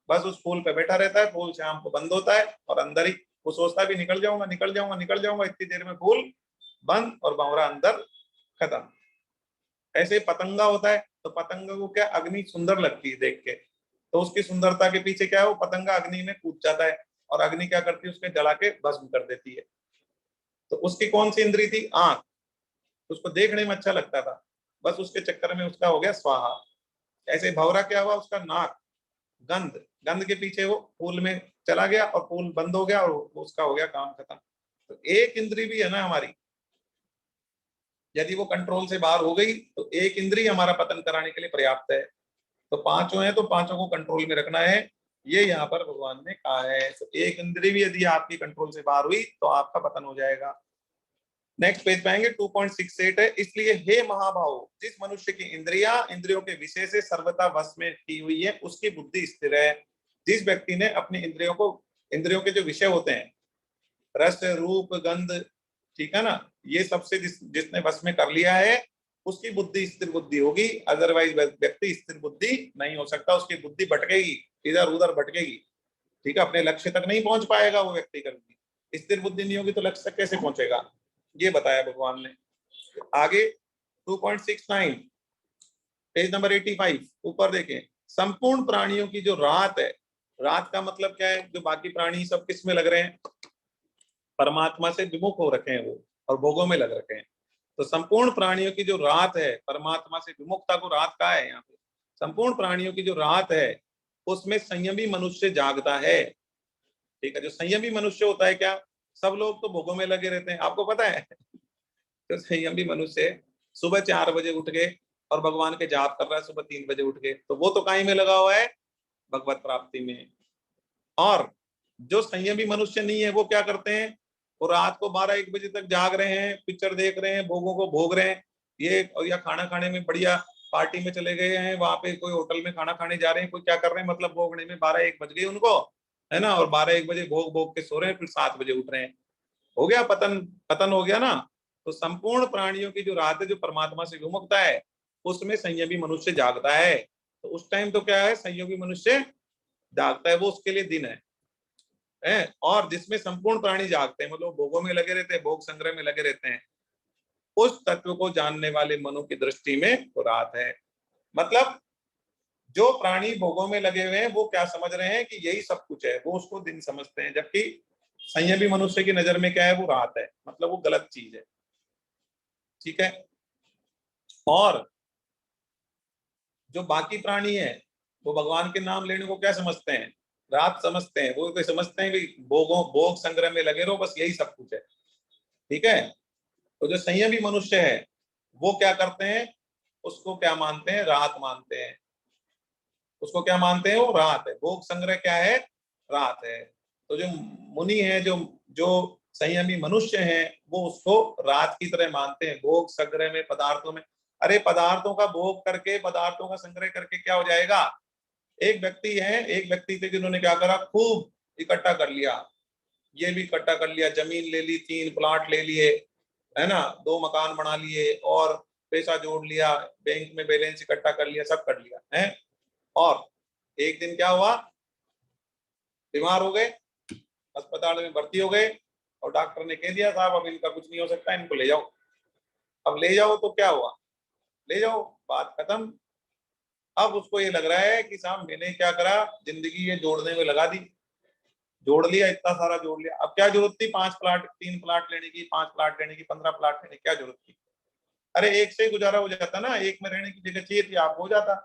बस उस फूल पे बैठा रहता है, फूल शाम को बंद होता है और अंदर ही वो सोचता है भी निकल जाऊंगा निकल जाऊंगा निकल जाऊंगा, इतनी देर में फूल बंद और भंवरा अंदर खत्म। ऐसे ही पतंगा होता है, तो पतंग को क्या अग्नि सुंदर लगती है देख के, तो उसकी सुंदरता के पीछे क्या है, वो पतंगा अग्नि में कूद जाता है और अग्नि क्या करती है, उसके जला के भस्म कर देती है। तो उसकी कौन सी इंद्री थी, आंख। उसको देखने में अच्छा लगता था, बस उसके चक्कर में उसका हो गया स्वाहा। ऐसे भवरा क्या हुआ, उसका नाक, गंध, गंध के पीछे वो फूल में चला गया और फूल बंद हो गया और उसका हो गया काम खत्म। तो एक इंद्री भी है ना हमारी, यदि वो कंट्रोल से बाहर हो गई तो एक इंद्री हमारा पतन कराने के लिए पर्याप्त है। तो 5 हैं तो 5 को कंट्रोल में रखना है, ये यहाँ पर भगवान ने कहा है। तो एक इंद्री भी यदि आपकी कंट्रोल से बाहर हुई तो आपका पतन हो जाएगा। नेक्स्ट पेज पाएंगे 2.68 है, इसलिए हे महाभाव, जिस मनुष्य की इंद्रियों के विषय से सर्वथा वश में की हुई है उसकी बुद्धि स्थिर है। जिस व्यक्ति ने अपनी इंद्रियों के जो विषय होते हैं, रस रूप गंध, ठीक है ना, ये सबसे जिसने वश में कर लिया है उसकी बुद्धि स्थिर बुद्धि होगी। अदरवाइज व्यक्ति स्थिर बुद्धि नहीं हो सकता, उसकी बुद्धि भटकेगी, इधर उधर भटकेगी। ठीक है, अपने लक्ष्य तक नहीं पहुंच पाएगा वो व्यक्ति कभी। स्थिर बुद्धि नहीं होगी तो लक्ष्य तक कैसे पहुंचेगा, ये बताया भगवान ने। आगे 2.69 पेज नंबर 85 ऊपर देखें। संपूर्ण प्राणियों की जो रात है, रात का मतलब क्या है, जो बाकी प्राणी सब किस में लग रहे हैं, परमात्मा से विमुख हो रखे हैं वो और भोगों में लग रखे हैं। तो संपूर्ण प्राणियों की जो रात है, परमात्मा से विमुखता को रात कहा है यहाँ पे। संपूर्ण प्राणियों की जो रात है उसमें संयमी मनुष्य जागता है। ठीक है, जो संयमी मनुष्य होता है क्या, सब लोग तो भोगों में लगे रहते हैं, आपको पता है। तो संयमी मनुष्य सुबह 4 बजे उठ के और भगवान के जाप कर रहा है, सुबह 3 बजे उठ के, तो वो तो काई में लगा हुआ है, भगवत प्राप्ति में। और जो संयमी मनुष्य नहीं है वो क्या करते हैं, वो रात को 12-1 बजे तक जाग रहे हैं, पिक्चर देख रहे हैं, भोगों को भोग रहे हैं, ये या खाना खाने में बढ़िया पार्टी में चले गए हैं, वहां पे कोई होटल में खाना खाने जा रहे हैं, कोई क्या कर रहे हैं, मतलब भोगने में 12-1 बज गए उनको, है ना, और 12-1 बजे भोग भोग के सो रहे हैं, फिर 7 बजे उठ रहे हैं। हो गया पतन, पतन हो गया ना। तो संपूर्ण प्राणियों की जो रात है, जो परमात्मा से विमुखता है, उसमें संयमी मनुष्य जागता है। तो उस टाइम तो क्या है, संयोगी मनुष्य जागता है, वो उसके लिए दिन है। और जिसमें संपूर्ण प्राणी जागते हैं, मतलब भोगों में लगे रहते हैं, भोग संग्रह में लगे रहते हैं, उस तत्व को जानने वाले मनु की दृष्टि में तो रात है। मतलब जो प्राणी भोगों में लगे हुए हैं वो क्या समझ रहे हैं कि यही सब कुछ है, वो उसको दिन समझते हैं, जबकि संयमी मनुष्य की नजर में क्या है, वो रात है, मतलब वो गलत चीज है। ठीक है। और जो बाकी प्राणी है वो भगवान के नाम लेने को क्या समझते हैं, रात समझते हैं। वो तो समझते हैं कि भोगों भोग संग्रह में लगे रहो, बस यही सब कुछ है। ठीक है। तो जो संयमी मनुष्य है वो क्या करते हैं, उसको क्या मानते हैं, रात मानते हैं। उसको क्या मानते हैं, वो रात है। भोग संग्रह क्या है, रात है। तो जो मुनि है, जो जो संयमी मनुष्य हैं, वो उसको रात की तरह मानते हैं। भोग संग्रह में, पदार्थों में, अरे पदार्थों का भोग करके, पदार्थों का संग्रह करके क्या हो जाएगा। एक व्यक्ति है, एक व्यक्ति थे जिन्होंने क्या करा, खूब इकट्ठा कर लिया, ये भी इकट्ठा कर लिया, जमीन ले ली, 3 प्लाट ले लिए, है ना, 2 मकान बना लिए, और पैसा जोड़ लिया, बैंक में बैलेंस इकट्ठा कर लिया, सब कर लिया है। और एक दिन क्या हुआ, बीमार हो गए, अस्पताल में भर्ती हो गए, और डॉक्टर ने कह दिया साहब अब इनका कुछ नहीं हो सकता, इनको ले जाओ। अब ले जाओ तो क्या हुआ, ले जाओ, बात खत्म। अब उसको ये लग रहा है कि साहब मैंने क्या करा, जिंदगी ये जोड़ने में लगा दी, जोड़ लिया, इतना सारा जोड़ लिया, अब क्या जरूरत थी 5 प्लाट, 3 प्लाट लेने की, 5 प्लाट लेने की, 15 प्लाट लेने की, क्या जरूरत थी। अरे एक से ही गुजारा हो जाता ना, एक में रहने की जगह चाहिए थी, आप हो जाता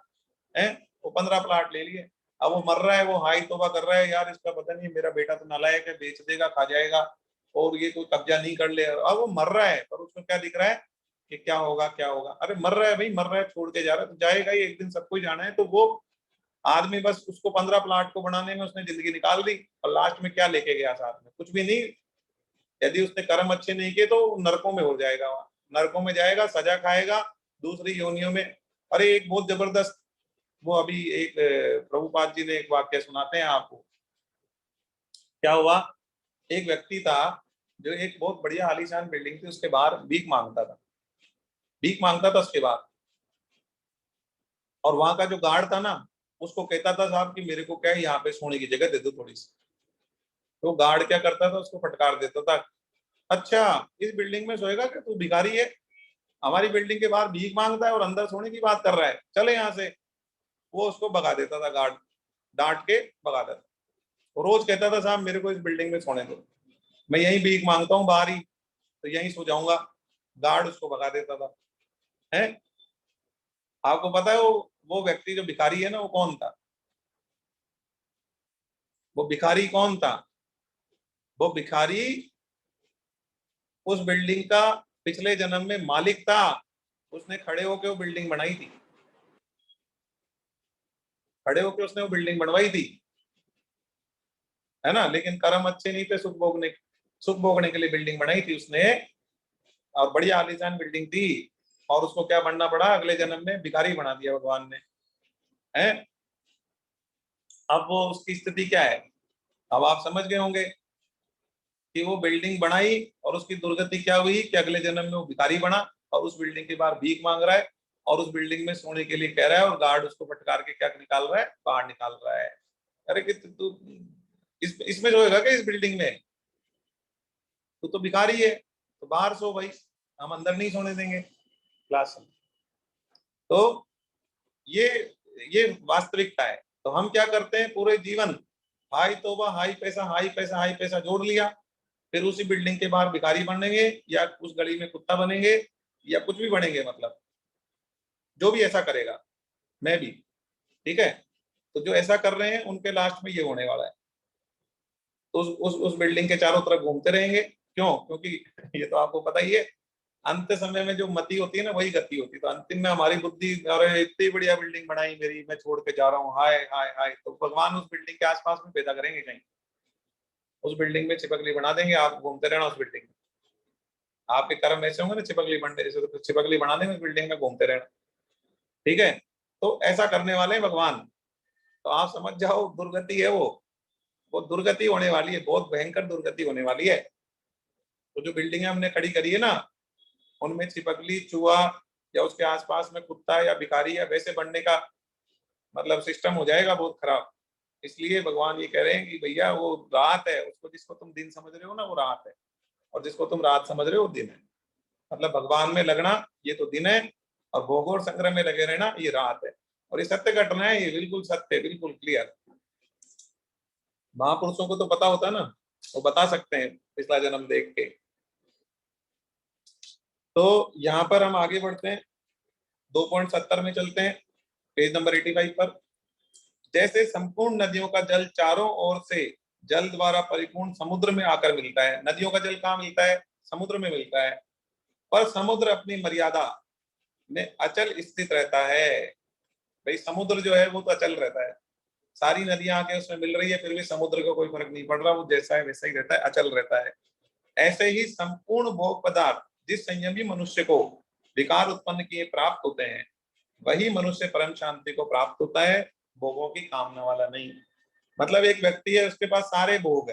है। वो 15 प्लाट ले लिए। अब वो मर रहा है, वो हाई तौबा कर रहा है, यार इसका पता नहीं, मेरा बेटा तो नालायक है, बेच देगा, खा जाएगा, और ये कोई कब्जा नहीं कर ले। अब वो मर रहा है, पर उसको क्या दिख रहा है कि क्या होगा, क्या होगा। अरे मर रहा है भाई, मर रहा है, छोड़ के जा रहा है तो जाएगा ही, एक दिन सबको ही जाना है। तो वो आदमी बस उसको 15 प्लाट को बनाने में उसने जिंदगी निकाल दी, और लास्ट में क्या लेके गया साथ में, कुछ भी नहीं। यदि उसने कर्म अच्छे नहीं किए तो नरकों में हो जाएगा, वहां नरकों में जाएगा, सजा खाएगा दूसरी योनियों में। अरे एक बहुत जबरदस्त, वो अभी एक प्रभुपाद जी ने एक वाक्य सुनाते हैं आपको। क्या हुआ, एक व्यक्ति था जो एक बहुत बढ़िया आलीशान बिल्डिंग थी, उसके बाहर भीख मांगता था, भीख मांगता था उसके बाद। और वहां का जो गार्ड था ना, उसको कहता था साहब कि मेरे को क्या है, यहाँ पे सोने की जगह दे दो थोड़ी सी। तो गार्ड क्या करता था, उसको फटकार देता था, अच्छा इस बिल्डिंग में सोएगा क्या, तू भिखारी है, हमारी बिल्डिंग के बाहर भीख मांगता है और अंदर सोने की बात कर रहा है, चले यहाँ से। वो उसको भगा देता था गार्ड, डांट के भगा देता। वो रोज कहता था साहब मेरे को इस बिल्डिंग में सोने दो, मैं यही भीख मांगता हूँ बाहर ही, तो यहीं सो जाऊंगा। गार्ड उसको भगा देता था है। आपको पता है वो व्यक्ति जो भिखारी है ना, वो कौन था, वो भिखारी कौन था, वो भिखारी उस बिल्डिंग का पिछले जन्म में मालिक था। उसने खड़े होकर वो बिल्डिंग बनाई थी, खड़े होकर उसने वो बिल्डिंग बनवाई थी, है ना। लेकिन कर्म अच्छे नहीं थे, सुख भोगने के लिए बिल्डिंग बनाई थी उसने, और बड़ी आलीशान बिल्डिंग थी। और उसको क्या बनना पड़ा, अगले जन्म में भिखारी बना दिया भगवान ने, है। अब वो उसकी स्थिति क्या है, अब आप समझ गए होंगे कि वो बिल्डिंग बनाई और उसकी दुर्गति क्या हुई कि अगले जन्म में वो भिखारी बना, और उस बिल्डिंग के बाहर भीख मांग रहा है, और उस बिल्डिंग में सोने के लिए कह रहा है, और गार्ड उसको फटकार के क्या निकाल रहा है, बाहर निकाल रहा है। अरे कि तू इसमें सोएगा क्या, इस बिल्डिंग में, तू तो भिखारी है, तो बाहर सो भाई, हम अंदर नहीं सोने देंगे क्लास में। तो ये ये वास्तविकता है। तो हम क्या करते हैं पूरे जीवन, हाई तोबा, हाई पैसा, हाई पैसा, हाई पैसा जोड़ लिया, फिर उसी बिल्डिंग के बाहर भिखारी बनेंगे, या उस गली में कुत्ता बनेंगे, या कुछ भी बनेंगे, मतलब जो भी ऐसा करेगा, मैं भी। ठीक है। तो जो ऐसा कर रहे हैं उनके लास्ट में ये होने वाला है, तो उस बिल्डिंग के चारों तरफ घूमते रहेंगे। क्यों, क्योंकि ये तो आपको पता ही है, अंत समय में जो मति होती है ना, वही गति होती है। तो अंतिम में हमारी बुद्धि, अरे इतनी बढ़िया बिल्डिंग बनाई मेरी, मैं छोड़ के जा रहा हूँ, हाय हाय हाय, तो भगवान उस बिल्डिंग के आसपास में पैदा करेंगे कहीं, उस बिल्डिंग में चिपकली बना देंगे, आप घूमते रहना उस बिल्डिंग में। आपके कर्म ऐसे होंगे ना, चिपकली बनने जैसे, तो चिपकली बना देंगे उस बिल्डिंग में, घूमते रहना। ठीक है। तो ऐसा करने वाले हैं भगवान। तो आप समझ जाओ दुर्गति है वो दुर्गति होने वाली है, बहुत भयंकर दुर्गति होने वाली है। तो जो बिल्डिंगें हमने खड़ी करी है ना, उनमें छिपकली, चूहा या उसके आसपास में कुत्ता या भिखारी या वैसे बनने का मतलब सिस्टम हो जाएगा बहुत खराब। इसलिए भगवान ये कह रहे हैं कि भैया वो रात है, उसको जिसको तुम दिन समझ रहे हो ना वो रात है, और जिसको तुम रात समझ रहे हो वो दिन है। मतलब भगवान में लगना ये तो दिन है, और भोग और संग्रह में लगे रहना ये रात है। और ये सत्य घटना है, ये बिल्कुल सत्य है, बिल्कुल क्लियर। महापुरुषों को तो पता होता है ना, वो बता सकते हैं पिछला जन्म देख के। तो यहाँ पर हम आगे बढ़ते हैं, 2.70 में चलते हैं, पेज नंबर 85 पर। जैसे संपूर्ण नदियों का जल चारों ओर से जल द्वारा परिपूर्ण समुद्र में आकर मिलता है। नदियों का जल कहाँ मिलता है? समुद्र में मिलता है। पर समुद्र अपनी मर्यादा में अचल स्थित रहता है। भाई समुद्र जो है वो तो अचल रहता है, सारी नदियां आके उसमें मिल रही है, फिर भी समुद्र को कोई फर्क नहीं पड़ रहा, वो जैसा है वैसा ही रहता है, अचल रहता है। ऐसे ही संपूर्ण भोग पदार्थ जिस संयमी मनुष्य को विकार उत्पन्न किए प्राप्त होते हैं, वही मनुष्य परम शांति को प्राप्त होता है, भोगों की कामना वाला नहीं। मतलब एक व्यक्ति है, उसके पास सारे भोग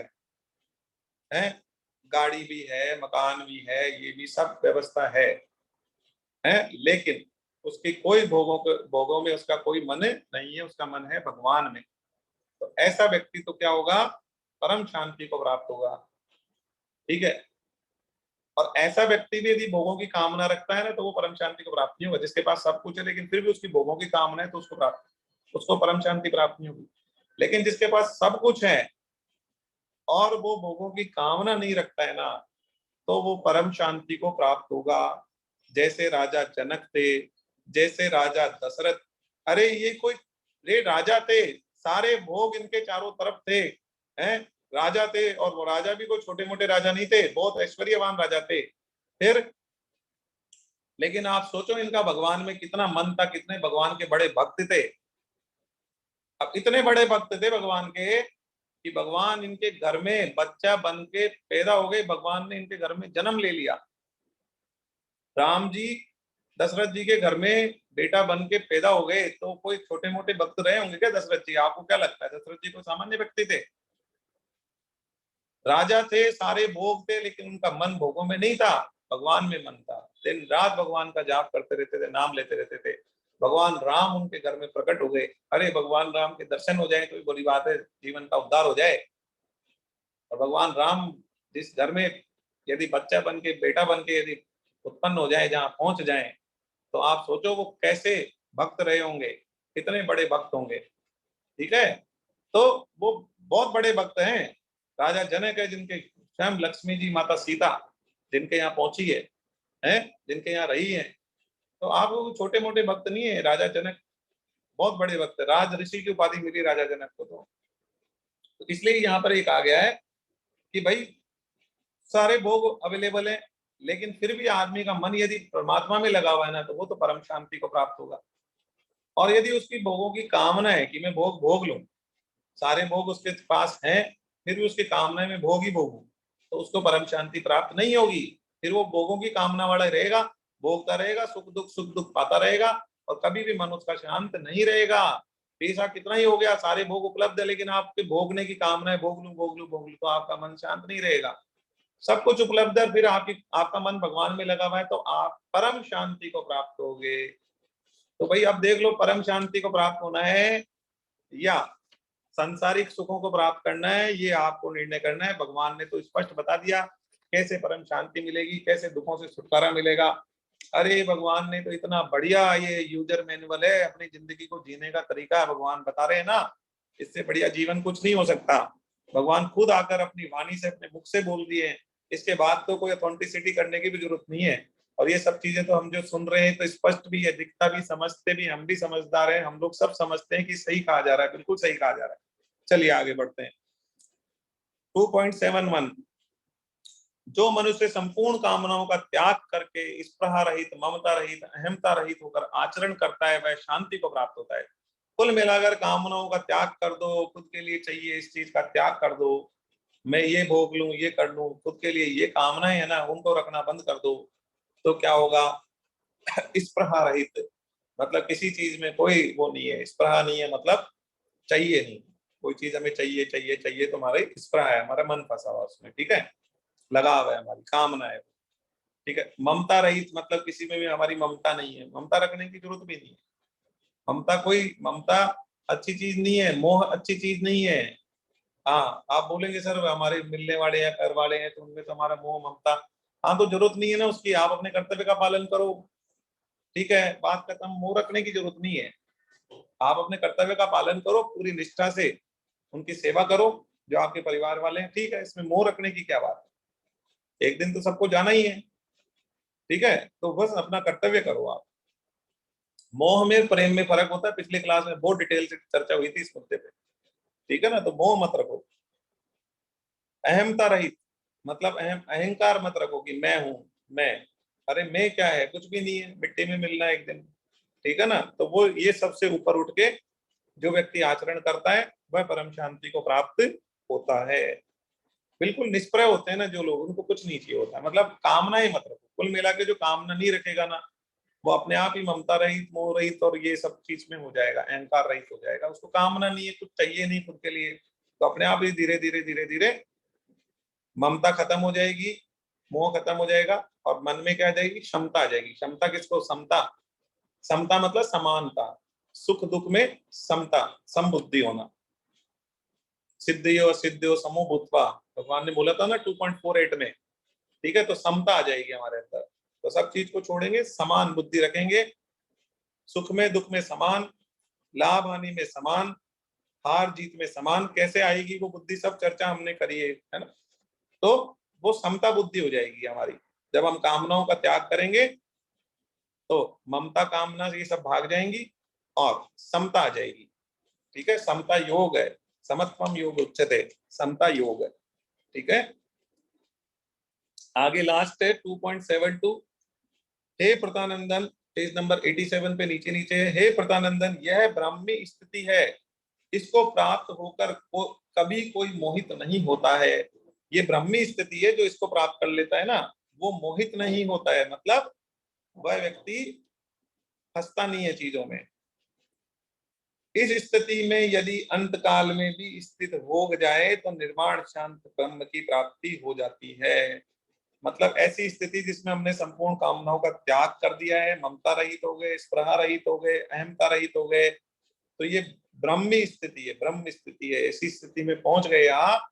हैं, गाड़ी भी है, मकान भी है, ये भी सब व्यवस्था है, लेकिन उसकी कोई भोगों में उसका कोई मन नहीं है, उसका मन है भगवान में। तो ऐसा व्यक्ति तो क्या होगा? परम शांति को प्राप्त होगा। ठीक है। और ऐसा व्यक्ति भी यदि भोगों की कामना रखता है ना, तो वो परम शांति को प्राप्त नहीं होगा। जिसके पास सब कुछ है लेकिन फिर भी उसकी भोगों की कामना है, तो उसको परम शांति प्राप्त नहीं होगी। लेकिन जिसके पास सब कुछ है और वो भोगों की कामना नहीं रखता है ना, तो वो परम शांति को प्राप्त होगा। जैसे राजा जनक थे, जैसे राजा दशरथ। अरे ये कोई रे राजा थे, सारे भोग इनके चारों तरफ थे, हैं, राजा थे, और वो राजा भी कोई छोटे मोटे राजा नहीं थे, बहुत ऐश्वर्यवान राजा थे। फिर लेकिन आप सोचो इनका भगवान में कितना मन था, कितने भगवान के बड़े भक्त थे। अब इतने बड़े भक्त थे भगवान के कि भगवान इनके घर में बच्चा बन के पैदा हो गए, भगवान ने इनके घर में जन्म ले लिया। राम जी दशरथ जी के घर में बेटा बन के पैदा हो गए, तो कोई छोटे मोटे भक्त रहे होंगे क्या दशरथ जी? आपको क्या लगता है दशरथ जी कोई सामान्य व्यक्ति थे? राजा थे, सारे भोग थे, लेकिन उनका मन भोगों में नहीं था, भगवान में मन था। दिन रात भगवान का जाप करते रहते थे, नाम लेते रहते थे। भगवान राम उनके घर में प्रकट हो गए। अरे भगवान राम के दर्शन हो जाए तो ये बड़ी बात है, जीवन का उद्धार हो जाए। और भगवान राम जिस घर में यदि बच्चा बन के, बेटा बन के यदि उत्पन्न हो जाए, जहाँ पहुंच जाए, तो आप सोचो वो कैसे भक्त रहे होंगे, कितने बड़े भक्त होंगे। ठीक है। तो वो बहुत बड़े भक्त हैं। राजा जनक है, जिनके स्वयं लक्ष्मी जी माता सीता जिनके यहाँ पहुंची है, जिनके यहाँ रही है। तो आप वो छोटे मोटे भक्त नहीं है, राजा जनक बहुत बड़े भक्त है, राज ऋषि की उपाधि मिली राजा जनक को। तो इसलिए यहाँ पर एक आ गया है कि भाई सारे भोग अवेलेबल है, लेकिन फिर भी आदमी का मन यदि परमात्मा में लगा हुआ है ना, तो वो तो परम शांति को प्राप्त होगा। और यदि उसकी भोगों की कामना है कि मैं भोग भोग लूं, सारे भोग उसके पास हैं, फिर भी उसकी कामना में भोग ही भोगूं, तो उसको परम शांति प्राप्त नहीं होगी। फिर वो भोगों की कामना वाला रहेगा, भोगता रहेगा, सुख दुख पाता रहेगा, और कभी भी मन उसका शांत नहीं रहेगा। पैसा कितना ही हो गया, सारे भोग उपलब्ध है, लेकिन आपके भोगने की कामना है, भोग लूं भोग लूं भोग लूं, तो आपका मन शांत नहीं रहेगा। सब कुछ उपलब्ध है, फिर आपका मन भगवान में लगा हुआ है, तो आप परम शांति को प्राप्त होगे। तो भाई अब देख लो, परम शांति को प्राप्त होना है या सांसारिक सुखों को प्राप्त करना है, ये आपको निर्णय करना है। भगवान ने तो स्पष्ट बता दिया कैसे परम शांति मिलेगी, कैसे दुखों से छुटकारा मिलेगा। अरे भगवान ने तो इतना बढ़िया ये यूजर मैनुअल है, अपनी जिंदगी को जीने का तरीका भगवान बता रहे हैं ना, इससे बढ़िया जीवन कुछ नहीं हो सकता। भगवान खुद आकर अपनी वाणी से, अपने मुख से बोल दिए। इसके बाद तो कोई अथेंटिसिटी करने की भी जरूरत नहीं है। और ये सब चीजें तो हम जो सुन रहे हैं तो स्पष्ट भी है, दिखता भी, समझते भी, हम भी समझदार हैं, हम लोग सब समझते हैं कि सही कहा जा रहा है, बिल्कुल सही कहा जा रहा है। चलिए आगे बढ़ते हैं। 2.71 जो मनुष्य संपूर्ण कामनाओं का त्याग करके स्पृहा रहित, ममता रहित, अहमता रहित होकर आचरण करता है, वह शांति को प्राप्त होता है। कुल मिलाकर कामनाओं का त्याग कर दो, खुद के लिए चाहिए इस चीज का त्याग कर दो, मैं ये भोग लूं, ये कर लूं, खुद के लिए ये कामनाएं है ना, उनको रखना बंद कर दो। तो क्या होगा? स्पृहा रहित मतलब किसी चीज में कोई वो नहीं है, स्पृहा नहीं है मतलब चाहिए नहीं, कोई चीज हमें चाहिए चाहिए चाहिए, तुम्हारे स्पृहा है, हमारा मन फंसा हुआ उसमें। ठीक है। लगाव है, हमारी कामना है, ठीक है। ममता रहित मतलब किसी में भी हमारी ममता नहीं है, ममता रखने की जरूरत भी नहीं है। ममता अच्छी चीज नहीं है, मोह अच्छी चीज नहीं है। हाँ, आप बोलेंगे सर हमारे मिलने वाले या घर वाले हैं तो उनमें तो हमारा मोह ममता, हाँ तो जरूरत नहीं है ना उसकी, आप अपने कर्तव्य का पालन करो, ठीक है, बात खत्म। मोह रखने की जरूरत नहीं है, आप अपने कर्तव्य का पालन करो पूरी निष्ठा से, उनकी सेवा करो जो आपके परिवार वाले हैं, ठीक है, इसमें मोह रखने की क्या बात है, एक दिन तो सबको जाना ही है, ठीक है, तो बस अपना कर्तव्य करो आप। मोह में प्रेम में फर्क होता है, पिछले क्लास में बहुत डिटेल से चर्चा हुई थी इस मुद्दे पे, ठीक है ना। तो मोह मत रखो। अहमता रहित मतलब अहंकार मत रखो कि मैं हूं, मैं, अरे मैं क्या है, कुछ भी नहीं है, मिट्टी में मिलना है एक दिन, ठीक है ना। तो वो ये सबसे ऊपर उठ के जो व्यक्ति आचरण करता है वह परम शांति को प्राप्त होता है। बिल्कुल निष्प्रय होते हैं ना जो लोग, उनको कुछ नहीं चाहिए होता है, मतलब कामना ही मत रखो। कुल मिला के जो कामना नहीं रखेगा ना, वो अपने आप ही ममता रहित, मोह रहित और ये सब चीज में हो जाएगा, अहंकार रहित हो जाएगा। उसको कामना नहीं है, कुछ चाहिए नहीं खुद के लिए, तो अपने आप ही धीरे धीरे धीरे धीरे ममता खत्म हो जाएगी, मोह खत्म हो जाएगा, और मन में क्या आ जाएगी, क्षमता आ जाएगी। क्षमता किसको, समता। समता मतलब समानता, सुख दुख में समता, समबुद्धि होना। सिद्धियो सिद्धियो समो भूत्वा, भगवान ने बोला था ना 2.48 में, ठीक है। तो समता आ जाएगी हमारे अंदर, तो सब चीज को छोड़ेंगे, समान बुद्धि रखेंगे, सुख में दुख में समान, लाभ हानि में समान, हार जीत में समान। कैसे आएगी वो बुद्धि, सब चर्चा हमने करी है ना। तो वो समता बुद्धि हो जाएगी हमारी जब हम कामनाओं का त्याग करेंगे, तो ममता कामना ये सब भाग जाएंगी और समता आ जाएगी, ठीक है। समता योग है, समत्वम योग उच्चते, समता योग है, ठीक है। आगे लास्ट है 2.72। हे प्रतानंदन, पेज नंबर 87 पे नीचे नीचे है, हे प्रतानंदन यह ब्राह्मी स्थिति है, इसको प्राप्त होकर कभी कोई मोहित नहीं होता है। ये ब्राह्मी स्थिति है, जो इसको प्राप्त कर लेता है ना वो मोहित नहीं होता है, मतलब वह व्यक्ति फंसता नहीं है चीजों में। इस स्थिति में यदि अंत काल में भी स्थित हो जाए तो निर्वाण शांत ब्रह्म की प्राप्ति हो जाती है। मतलब ऐसी स्थिति जिसमें हमने संपूर्ण कामनाओं का त्याग कर दिया है, ममता रहित हो गए, स्पृहा रहित हो गए, अहमता रहित हो गए, तो ये ब्रह्मी स्थिति है, ब्रह्म स्थिति है। ऐसी स्थिति में पहुंच गए आप,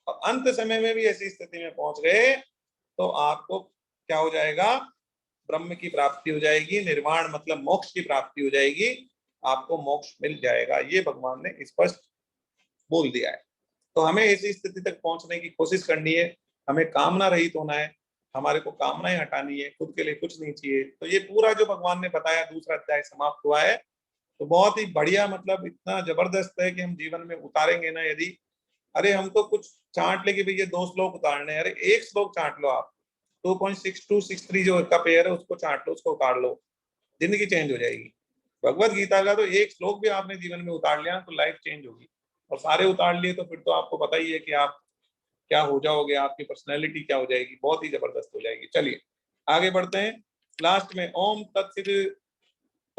और अंत समय में भी ऐसी स्थिति में पहुंच गए तो आपको क्या हो जाएगा, ब्रह्म की प्राप्ति हो जाएगी, निर्वाण मतलब मोक्ष की प्राप्ति हो जाएगी, आपको मोक्ष मिल जाएगा। ये भगवान ने स्पष्ट बोल दिया है। तो हमें ऐसी स्थिति तक पहुंचने की कोशिश करनी है, हमें कामना रहित होना है, हमारे को कामनाएं हटानी है, खुद के लिए कुछ नहीं चाहिए। तो ये पूरा जो भगवान ने बताया, दूसरा अध्याय समाप्त हुआ है। तो बहुत ही बढ़िया, मतलब इतना जबरदस्त है कि हम जीवन में उतारेंगे ना यदि, अरे हम तो कुछ चांट ले कि भैया 2 श्लोक उतारने हैं, अरे एक श्लोक चांट लो आप, 2.6263 जो का पेयर है उसको चांट लो, उसको उतार लो, जिंदगी चेंज हो जाएगी। भगवत गीता का तो एक श्लोक भी आपने जीवन में उतार लिया तो लाइफ चेंज होगी, और सारे उतार लिए तो फिर तो आपको पता ही है कि आप क्या हो जाओगे, आपकी पर्सनैलिटी क्या हो जाएगी, बहुत ही जबरदस्त हो जाएगी। चलिए आगे बढ़ते हैं। लास्ट में ओम तत्सत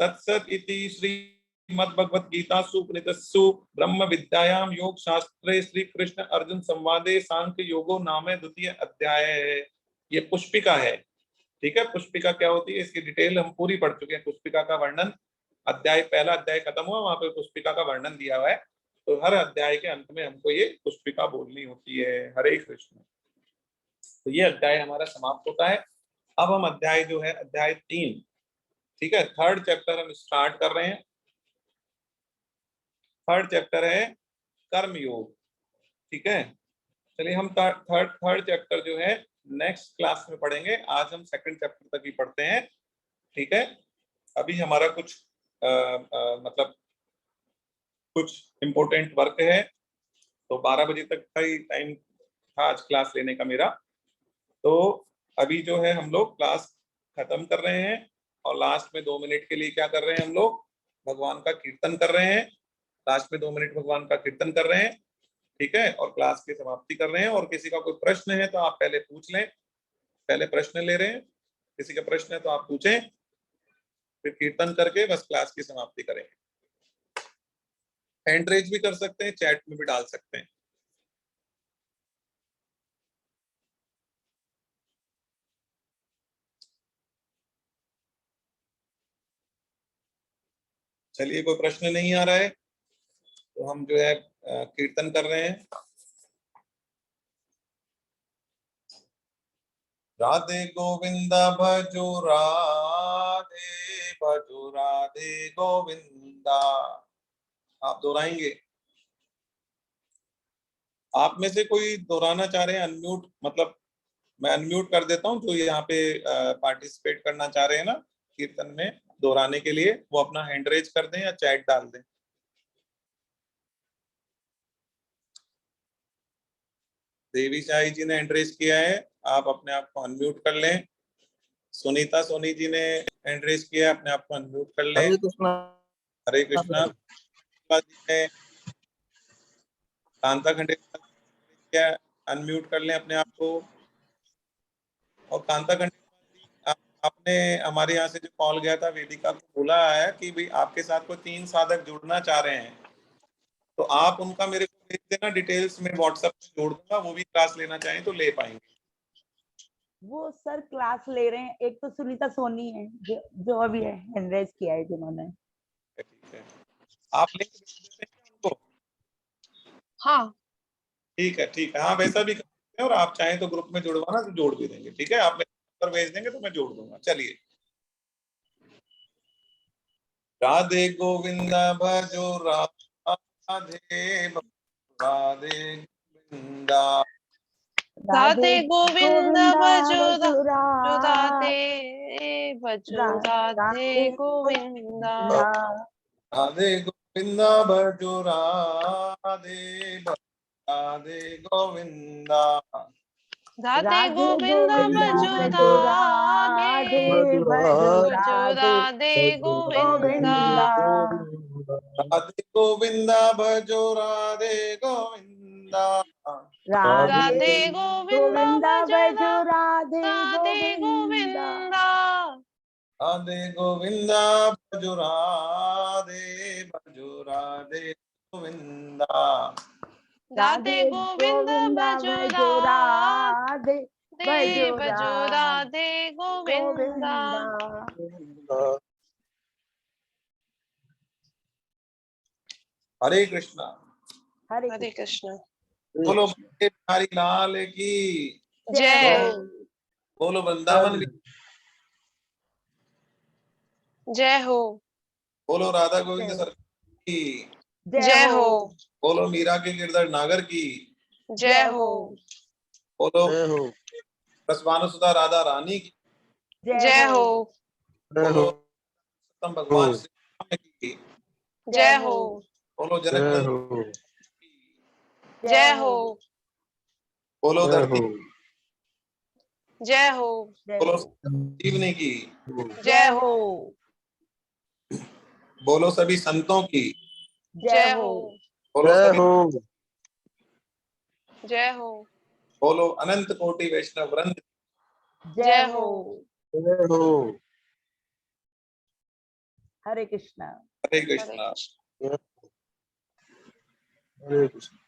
तत्सत इति श्रीमद्भगवत गीता सुपनिषत्सु ब्रह्म विद्यायाम योग शास्त्रे श्री कृष्ण अर्जुन संवादे सांख्य योगो नाम द्वितीय अध्याय है। ये पुष्पिका है, ठीक है। पुष्पिका क्या होती है इसकी डिटेल हम पूरी पढ़ चुके हैं। पुष्पिका का वर्णन, अध्याय पहला अध्याय खत्म हुआ, वहां पे पुष्पिका का वर्णन दिया हुआ है। तो हर अध्याय के अंत में हमको ये पुष्पिका बोलनी होती है। हरे कृष्ण। तो ये अध्याय हमारा समाप्त होता है। अब हम अध्याय जो है अध्याय 3, ठीक है, थर्ड चैप्टर हम स्टार्ट कर रहे हैं। थर्ड चैप्टर है कर्म योग, ठीक है। चलिए हम थर्ड चैप्टर जो है नेक्स्ट क्लास में पढ़ेंगे, आज हम सेकंड चैप्टर तक ही पढ़ते हैं, ठीक है। अभी हमारा कुछ मतलब कुछ इम्पोर्टेंट वर्क है, तो 12 बजे तक का ही टाइम था आज क्लास लेने का मेरा। तो अभी जो है हम लोग क्लास खत्म कर रहे हैं, और लास्ट में 2 मिनट के लिए क्या कर रहे हैं हम लोग, भगवान का कीर्तन कर रहे हैं। लास्ट में 2 मिनट भगवान का कीर्तन कर रहे हैं, ठीक है, और क्लास की समाप्ति कर रहे हैं। और किसी का कोई प्रश्न है तो आप पहले पूछ लें, पहले प्रश्न ले रहे हैं, किसी का प्रश्न है तो आप पूछें, फिर कीर्तन करके बस क्लास की समाप्ति करेंगे। हैंड रेज भी कर सकते हैं, चैट में भी डाल सकते हैं। चलिए, कोई प्रश्न नहीं आ रहा है तो हम जो है कीर्तन कर रहे हैं। राधे गोविंद भजो राधे गोविंदा। आप दोहराएंगे? आप में से कोई दोहराना चाह रहे हैं? अनम्यूट, मतलब मैं अनम्यूट कर देता हूं, जो यहाँ पे पार्टिसिपेट करना चाह रहे हैं ना कीर्तन में दोहराने के लिए, वो अपना हैंड रेज कर दें या चैट डाल दें। देवी शाही जी ने हैंड रेज किया है, आप अपने आप को अनम्यूट कर लें। सुनीता सोनी जी ने हैंड रेज किया है, अपने आप को अनम्यूट कर लें। हरे कृष्णा। हरे कृष्णा जी ने, कांता खंडेलवाल जी किया, अनम्यूट कर लें अपने आप को। और कांता खंडेलवाल जी, आपने हमारे यहाँ से जो कॉल गया था वेदिका को, बोला है कि भाई आपके साथ कोई 3 साधक जुड़ना चाह रहे हैं, तो आप उनका मेरे को भेज देना डिटेल्स, में व्हाट्सएप में जोड़ दूंगा, वो भी क्लास लेना चाहें तो ले पाएंगे। वो सर क्लास ले रहे हैं, एक तो सुनीता सोनी है जो अभी हैंड रेज किया है जिन्होंने। ठीक है, आप लिंक भेज देते हैं उनको? हाँ ठीक है, हाँ वैसा भी कर सकते हैं, और आप चाहें तो ग्रुप में जुड़वाना तो जोड़ भी देंगे। ठीक है, आप मेरे नंबर भेज देंगे तो मैं जोड़ दूंगा। चलिए, राधे गोविंद भजो राधे गोविंदा। राधे गोविंद भजो राधे भजो राधे गोविंदा। राधे गोविंद भजो राधे राधे गोविंदा। राधे गोविंद भजो राधे भजो राधे गोविंदा। राधे गोविंद भजो राधे गोविंदा। राधे गोविंद भजो राधे गोविंदा। राधे गोविंद भजो राधे गोविंदा। राधे गोविंद भजो राधे भजो राधे गोविंदा। हरे कृष्णा। हरे कृष्णा। बोलो बिहारी लाल की जय हो। बोलो वृंदावन की जय हो। बोलो राधा गोविंद सरकार की जय हो। बोलो मीरा के गिरधर नागर की जय हो। बोलो रसवानुसुधा राधा रानी की जय हो। बोलो भगवान श्री राम की जय हो। बोलो जनक जय हो। बोलो धरती जय हो। बोलो जीवनी की जय हो। बोलो सभी संतों की जय हो। बोलो सभी जय हो। बोलो अनंत कोटि वैष्णव वृंद जय हो। हरे कृष्णा। हरे कृष्णा। हरे कृष्णा।